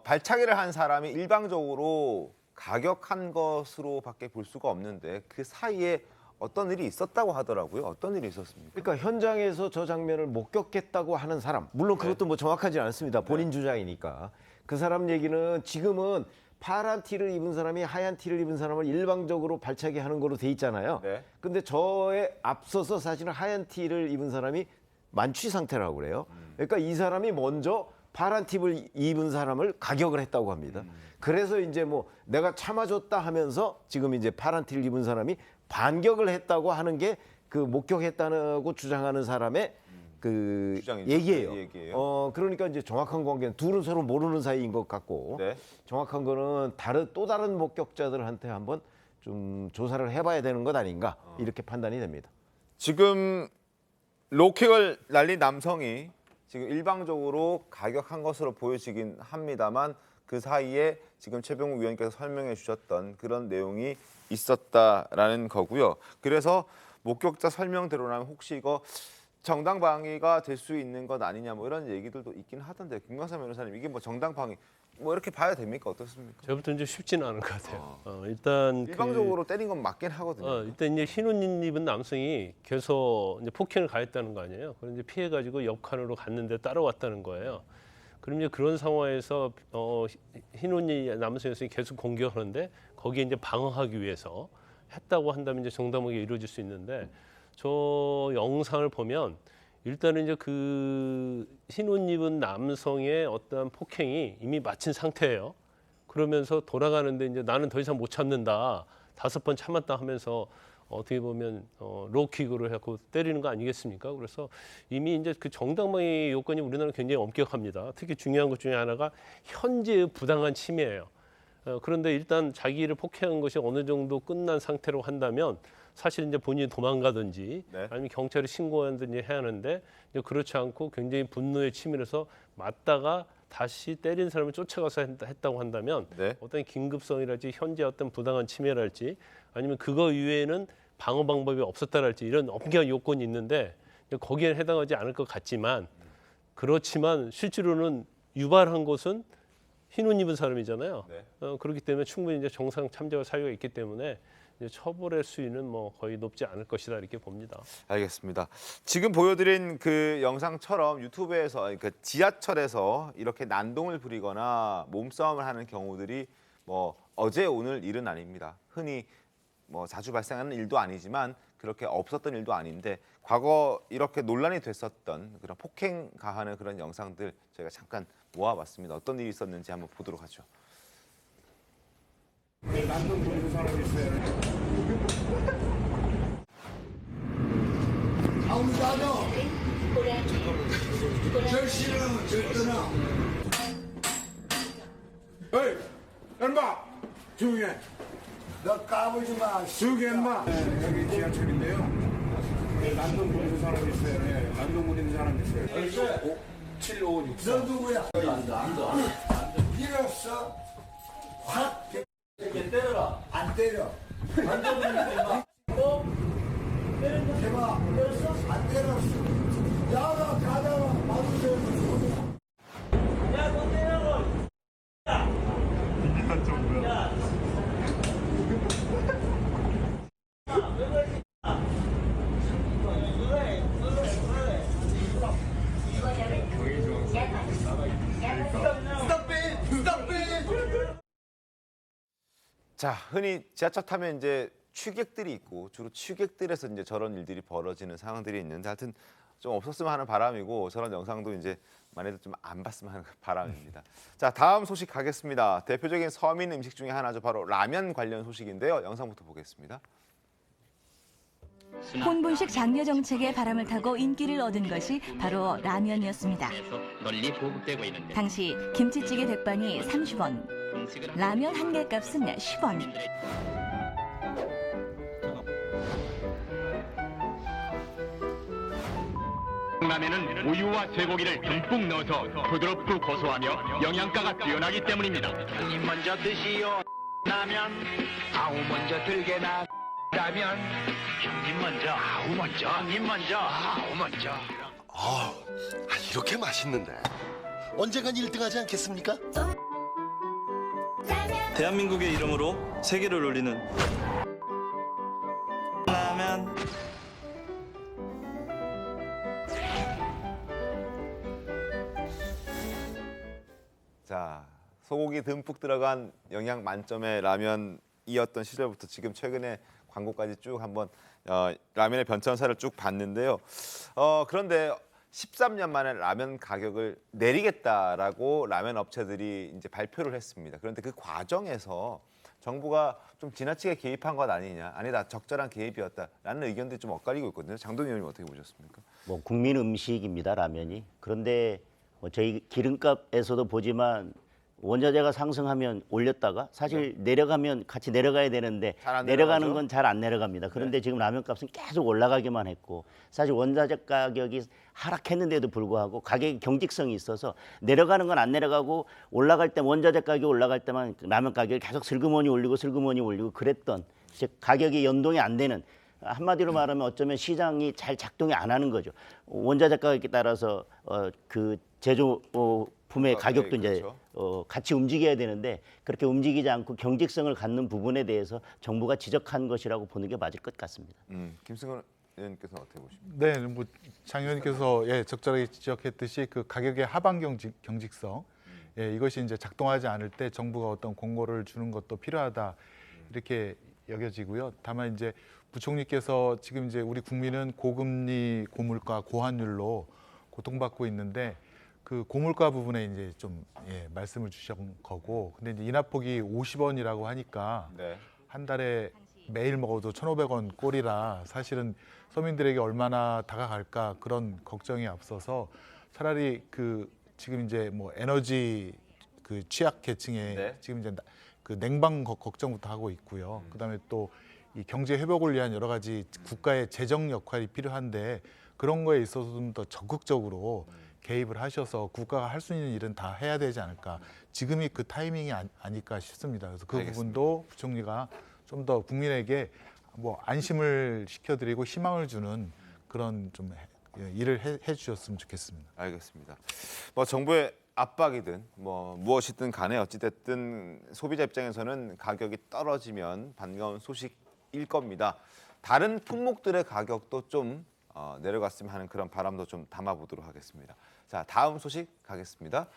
A: 발차기를 한 사람이 일방적으로 가격한 것으로 밖에 볼 수가 없는데 그 사이에 어떤 일이 있었다고 하더라고요. 어떤 일이 있었습니까?
B: 그러니까 현장에서 저 장면을 목격했다고 하는 사람, 물론 그것도 뭐 정확하지 않습니다. 본인 주장이니까. 그 사람 얘기는 지금은 파란 티를 입은 사람이 하얀 티를 입은 사람을 일방적으로 발차기 하는 거로 돼 있잖아요. 근데 저에 앞서서 사실은 하얀 티를 입은 사람이 만취 상태라고 그래요. 그러니까 이 사람이 먼저 파란 팁을 입은 사람을 가격을 했다고 합니다. 그래서 이제 뭐 내가 참아줬다 하면서 지금 이제 파란 티를 입은 사람이 반격을 했다고 하는 게 그 목격했다고 주장하는 사람의 그 얘기예요. 그러니까 이제 정확한 관계는 둘은 서로 모르는 사이인 것 같고 정확한 거는 또 다른 목격자들한테 한번 좀 조사를 해봐야 되는 것 아닌가 이렇게 판단이 됩니다.
A: 지금 로킥을 날린 남성이 지금 일방적으로 가격한 것으로 보여지긴 합니다만 그 사이에 지금 최병욱 위원께서 설명해 주셨던 그런 내용이 있었다라는 거고요. 그래서 목격자 설명대로라면 혹시 이거 정당방위가 될 수 있는 것 아니냐 뭐 이런 얘기들도 있긴 하던데 김광삼 변호사님 이게 뭐 정당방위 뭐 이렇게 봐야 됩니까? 어떻습니까?
C: 저부터 이제 쉽지는 않을 것 같아요. 일단
A: 일방적으로 때린 건 맞긴 하거든요.
C: 일단 이제 흰 옷 입은 남성이 계속 이제 폭행을 가했다는 거 아니에요. 그런데 피해 가지고 옆칸으로 갔는데 따라왔다는 거예요. 그럼 이제 그런 상황에서 흰 옷 입은 남성이 계속 공격하는데 거기에 이제 방어하기 위해서 했다고 한다면 이제 정당하게 이루어질 수 있는데 저 영상을 보면 일단은 이제 그 흰 옷 입은 남성의 어떠한 폭행이 이미 마친 상태예요. 그러면서 돌아가는데 이제 나는 더 이상 못 참는다. 5번 참았다 하면서 어떻게 보면 로킥으로 해갖고 때리는 거 아니겠습니까? 그래서 이미 이제 그 정당방위 요건이 우리나라는 굉장히 엄격합니다. 특히 중요한 것 중에 하나가 현재의 부당한 침해예요. 그런데 일단 자기를 폭행한 것이 어느 정도 끝난 상태로 한다면 사실 이제 본인이 도망가든지 아니면 경찰에 신고하든지 해야 하는데 그렇지 않고 굉장히 분노에 치밀어서 맞다가 다시 때린 사람을 쫓아가서 했다고 한다면 어떤 긴급성이랄지 현재 어떤 부당한 침해랄지 아니면 그거 이외에는 방어 방법이 없었다랄지 이런 엄격한 요건이 있는데 거기에 해당하지 않을 것 같지만 그렇지만 실제로는 유발한 것은 흰 옷 입은 사람이잖아요. 그렇기 때문에 충분히 이제 정상 참작할 사유가 있기 때문에 이제 처벌할 수위는 뭐 거의 높지 않을 것이다 이렇게 봅니다.
A: 알겠습니다. 지금 보여드린 그 영상처럼 유튜브에서 그러니까 지하철에서 이렇게 난동을 부리거나 몸싸움을 하는 경우들이 뭐 어제 오늘 일은 아닙니다. 흔히 뭐 자주 발생하는 일도 아니지만 그렇게 없었던 일도 아닌데 과거 이렇게 논란이 됐었던 그런 폭행 가하는 그런 영상들 저희가 잠깐 모아봤습니다. 어떤 일이 있었는지 한번 보도록 하죠.
M: 난동 부리는 사람이 있어요. 아무도 안 와. 절실은 절대나. 에이, 엠마, 조용히 해. 너 까불지 마. 조용히 해, 엠마. 여기 지하철인데요. 난동 부리는 사람이 있어요. 난동 부리는 사람이 있어요. 7564. 너 누구야? 앉아. 일었어? 확. 때려라. 안 때려. 안 때리니까. 대박. 때렸어? 안 때렸어. 야가 가다가 맞으세요. 야, 너 때려라. 이기다 좀 뭐야?
A: 자, 흔히 지하철 타면 이제 취객들이 있고 주로 취객들에서 이제 저런 일들이 벌어지는 상황들이 있는데 하여튼 좀 없었으면 하는 바람이고 저런 영상도 이제 많이들 좀 안 봤으면 하는 바람입니다. 자, 다음 소식 가겠습니다. 대표적인 서민 음식 중에 하나죠. 바로 라면 관련 소식인데요. 영상부터 보겠습니다.
D: 혼분식 장려 정책의 바람을 타고 인기를 얻은 것이 바로 라면이었습니다. 당시 김치찌개 백반이 30원, 라면 한 개 값은 10원.
V: 라면은 우유와 쇠고기를 듬뿍 넣어서 부드럽고 고소하며 영양가가 뛰어나기 때문입니다. 형님 먼저 드시오. 라면 아우 먼저 들게나. 라면 형님 먼저 아우 먼저 형님 먼저 아우 먼저.
W: 이렇게 맛있는데 언젠간 1등하지 않겠습니까?
X: 대한민국의 이름으로 세계를 울리는 라면.
A: 자, 소고기 듬뿍 들어간 영양 만점의 라면이었던 시절부터 지금 최근에 광고까지 쭉 한번 라면의 변천사를 쭉 봤는데요. 그런데 13년 만에 라면 가격을 내리겠다라고 라면 업체들이 이제 발표를 했습니다. 그런데 그 과정에서 정부가 좀 지나치게 개입한 것 아니냐, 아니다 적절한 개입이었다라는 의견들이 좀 엇갈리고 있거든요. 장동희 의원님 어떻게 보셨습니까?
E: 뭐 국민 음식입니다, 라면이. 그런데 뭐 저희 기름값에서도 보지만 원자재가 상승하면 올렸다가 사실 내려가면 같이 내려가야 되는데
A: 잘안
E: 내려가는
A: 내려가죠?
E: 건 잘 안 내려갑니다. 그런데 지금 라면값은 계속 올라가기만 했고 사실 원자재 가격이 하락했는데도 불구하고 가격이 경직성이 있어서 내려가는 건 안 내려가고 올라갈 때 원자재 가격이 올라갈 때만 라면 가격이 계속 슬그머니 올리고 그랬던 즉 가격이 연동이 안 되는 한마디로 말하면 어쩌면 시장이 잘 작동이 안 하는 거죠. 원자재 가격에 따라서 그 제조품의 가격도 이제
A: 그렇죠.
E: 같이 움직여야 되는데 그렇게 움직이지 않고 경직성을 갖는 부분에 대해서 정부가 지적한 것이라고 보는 게 맞을 것 같습니다.
A: 김승원 의원님께서는 어떻게 보십니까?
F: 네, 뭐 장 의원님께서 적절하게 지적했듯이 그 가격의 하방 경직성, 이것이 이제 작동하지 않을 때 정부가 어떤 공고를 주는 것도 필요하다 이렇게 여겨지고요. 다만 이제 부총리께서 지금 이제 우리 국민은 고금리, 고물가, 고환율로 고통받고 있는데 그 고물가 부분에 이제 좀 말씀을 주신 거고, 근데 이제 인하폭이 50원이라고 하니까
A: 네.
F: 한 달에 매일 먹어도 1,500원 꼴이라 사실은 서민들에게 얼마나 다가갈까 그런 걱정이 앞서서 차라리 그 지금 이제 뭐 에너지 그 취약 계층에
A: 네.
F: 지금 이제 그 냉방 걱정부터 하고 있고요. 그다음에 또 이 경제 회복을 위한 여러 가지 국가의 재정 역할이 필요한데 그런 거에 있어서 좀 더 적극적으로 개입을 하셔서 국가가 할 수 있는 일은 다 해야 되지 않을까. 지금이 그 타이밍이 아닐까 싶습니다. 그래서 그
A: 알겠습니다.
F: 부분도 부총리가 좀 더 국민에게 뭐 안심을 시켜드리고 희망을 주는 그런 좀 일을 해 주셨으면 좋겠습니다.
A: 알겠습니다. 뭐 정부의 압박이든 뭐 무엇이든 간에 어찌됐든 소비자 입장에서는 가격이 떨어지면 반가운 소식일 겁니다. 다른 품목들의 가격도 좀 내려갔으면 하는 그런 바람도 좀 담아보도록 하겠습니다. 자, 다음 소식 가겠습니다.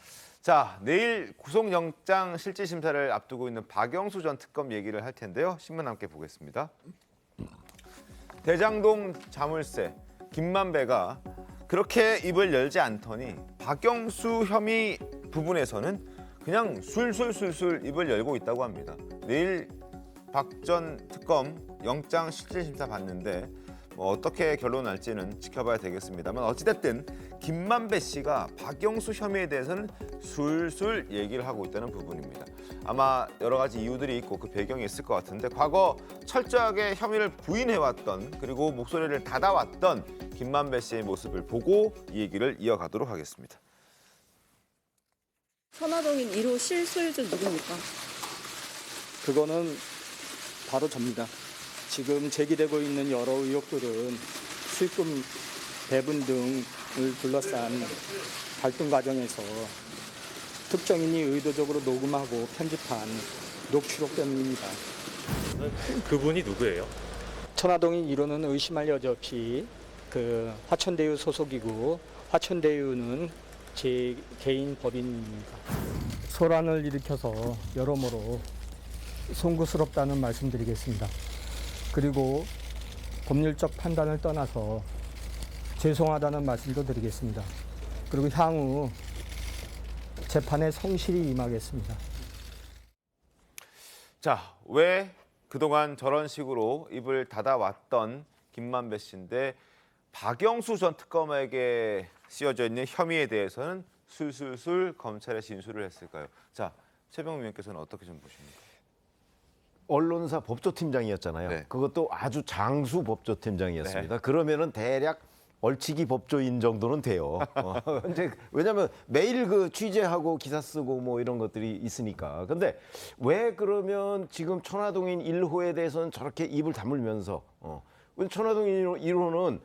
A: 자, 내일 구속영장 실질심사를 앞두고 있는 박영수 전 특검 얘기를 할 텐데요. 신문 함께 보겠습니다. 대장동 자물쇠 김만배가 그렇게 입을 열지 않더니 박영수 혐의 부분에서는 그냥 술술술술 입을 열고 있다고 합니다. 내일 박 전 특검 영장 실질심사 받는데 뭐 어떻게 결론 날지는 지켜봐야 되겠습니다만 어찌됐든 김만배 씨가 박영수 혐의에 대해서는 술술 얘기를 하고 있다는 부분입니다. 아마 여러 가지 이유들이 있고 그 배경이 있을 것 같은데 과거 철저하게 혐의를 부인해왔던 그리고 목소리를 닫아왔던 김만배 씨의 모습을 보고 이 얘기를 이어가도록 하겠습니다.
G: 천화동인 1호 실소유주 누굽니까?
H: 그거는 바로 접니다. 지금 제기되고 있는 여러 의혹들은 수익금 배분 등을 둘러싼 갈등 과정에서 특정인이 의도적으로 녹음하고 편집한 녹취록 때문입니다.
J: 그분이 누구예요?
H: 천화동인 1호는 의심할 여지 없이 그 화천대유 소속이고 화천대유는 제 개인 법인입니다. 소란을 일으켜서 여러모로 송구스럽다는 말씀드리겠습니다. 그리고 법률적 판단을 떠나서 죄송하다는 말씀도 드리겠습니다. 그리고 향후 재판에 성실히 임하겠습니다.
A: 자, 왜 그동안 저런 식으로 입을 닫아왔던 김만배 씨인데 박영수 전 특검에게 씌워져 있는 혐의에 대해서는 술술술 검찰에 진술을 했을까요? 자, 최병우 의원께서는 어떻게 좀 보십니까?
B: 언론사 법조팀장이었잖아요.
A: 네.
B: 그것도 아주 장수 법조팀장이었습니다.
A: 네.
B: 그러면은 대략 얼치기 법조인 정도는 돼요. 근데 왜냐하면 매일 그 취재하고 기사 쓰고 뭐 이런 것들이 있으니까. 근데 왜 그러면 지금 천화동인 1호에 대해서는 저렇게 입을 다물면서 천화동인 1호는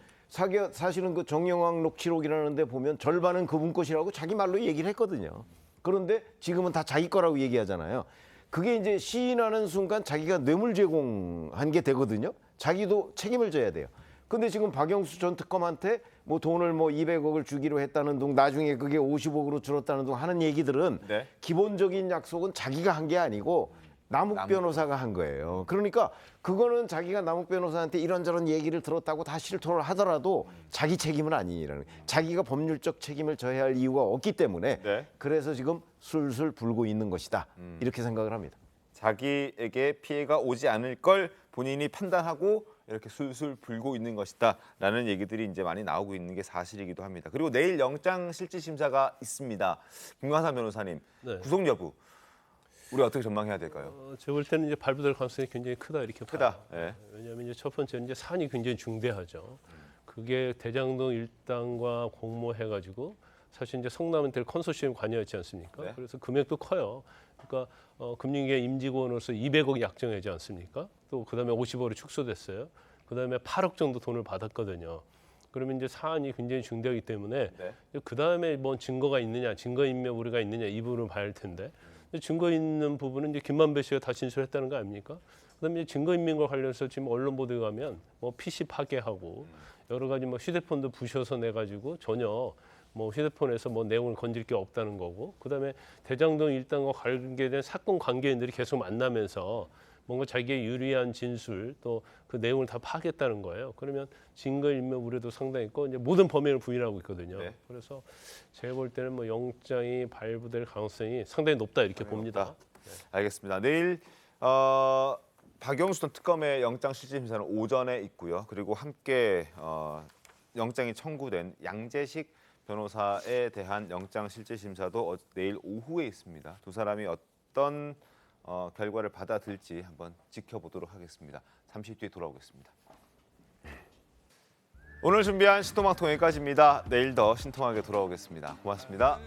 B: 사실은 그 정영학 녹취록이라는 데 보면 절반은 그분 것이라고 자기 말로 얘기를 했거든요. 그런데 지금은 다 자기 거라고 얘기하잖아요. 그게 이제 시인하는 순간 자기가 뇌물 제공한 게 되거든요. 자기도 책임을 져야 돼요. 근데 지금 박영수 전 특검한테 뭐 돈을 뭐 200억을 주기로 했다는 둥 나중에 그게 50억으로 줄었다는 둥 하는 얘기들은
A: 네.
B: 기본적인 약속은 자기가 한 게 아니고 남욱 변호사가 한 거예요. 그러니까 그거는 자기가 남욱 변호사한테 이런저런 얘기를 들었다고 다 실토를 하더라도 자기 책임은 아니라는 거예요. 자기가 법률적 책임을 져야 할 이유가 없기 때문에
A: 네.
B: 그래서 지금 술술 불고 있는 것이다. 이렇게 생각을 합니다.
A: 자기에게 피해가 오지 않을 걸 본인이 판단하고 이렇게 술술 불고 있는 것이다라는 얘기들이 이제 많이 나오고 있는 게 사실이기도 합니다. 그리고 내일 영장 실질심사가 있습니다. 김광삼 변호사님,
C: 네.
A: 구속 여부 우리 어떻게 전망해야 될까요?
C: 제가 볼 때는 이제 발부될 가능성이 굉장히 크다 이렇게
A: 크다.
C: 봐요.
A: 예.
C: 왜냐하면 이제 첫 번째는 이제 사안이 굉장히 중대하죠. 그게 대장동 일당과 공모해가지고 사실 이제 성남은텔 컨소시엄 관여였지 않습니까?
A: 네.
C: 그래서 금액도 커요. 그러니까 금융계 임직원으로서 200억 약정하지 않습니까? 또 그다음에 50억이 축소됐어요. 그다음에 8억 정도 돈을 받았거든요. 그러면 이제 사안이 굉장히 중대하기 때문에
A: 네.
C: 그다음에 뭐 증거가 있느냐, 증거인멸 우리가 있느냐 이 부분을 봐야 할 텐데 증거 있는 부분은 이제 김만배 씨가 다 진술했다는 거 아닙니까? 그다음에 증거인멸과 관련해서 지금 언론 보도에 가면 뭐 PC 파괴하고 여러 가지 뭐 휴대폰도 부셔서 내 가지고 전혀 뭐 휴대폰에서 뭐 내용을 건질 게 없다는 거고, 그다음에 대장동 일당과 관계된 사건 관계인들이 계속 만나면서 뭔가 자기의 유리한 진술 또 그 내용을 다 파악했다는 거예요. 그러면 증거인멸 우려도 상당히 있고 이제 모든 범행을 부인하고 있거든요.
A: 네.
C: 그래서 제가 볼 때는 뭐 영장이 발부될 가능성이 상당히 높다 이렇게 봅니다.
A: 알겠습니다. 내일 박영수 전 특검의 영장 실질 심사는 오전에 있고요. 그리고 함께 영장이 청구된 양재식 변호사에 대한 영장 실질 심사도 내일 오후에 있습니다. 두 사람이 어떤 결과를 받아들일지 한번 지켜보도록 하겠습니다. 잠시 뒤에 돌아오겠습니다. 오늘 준비한 신통방통 여기까지입니다. 내일 더 신통하게 돌아오겠습니다. 고맙습니다.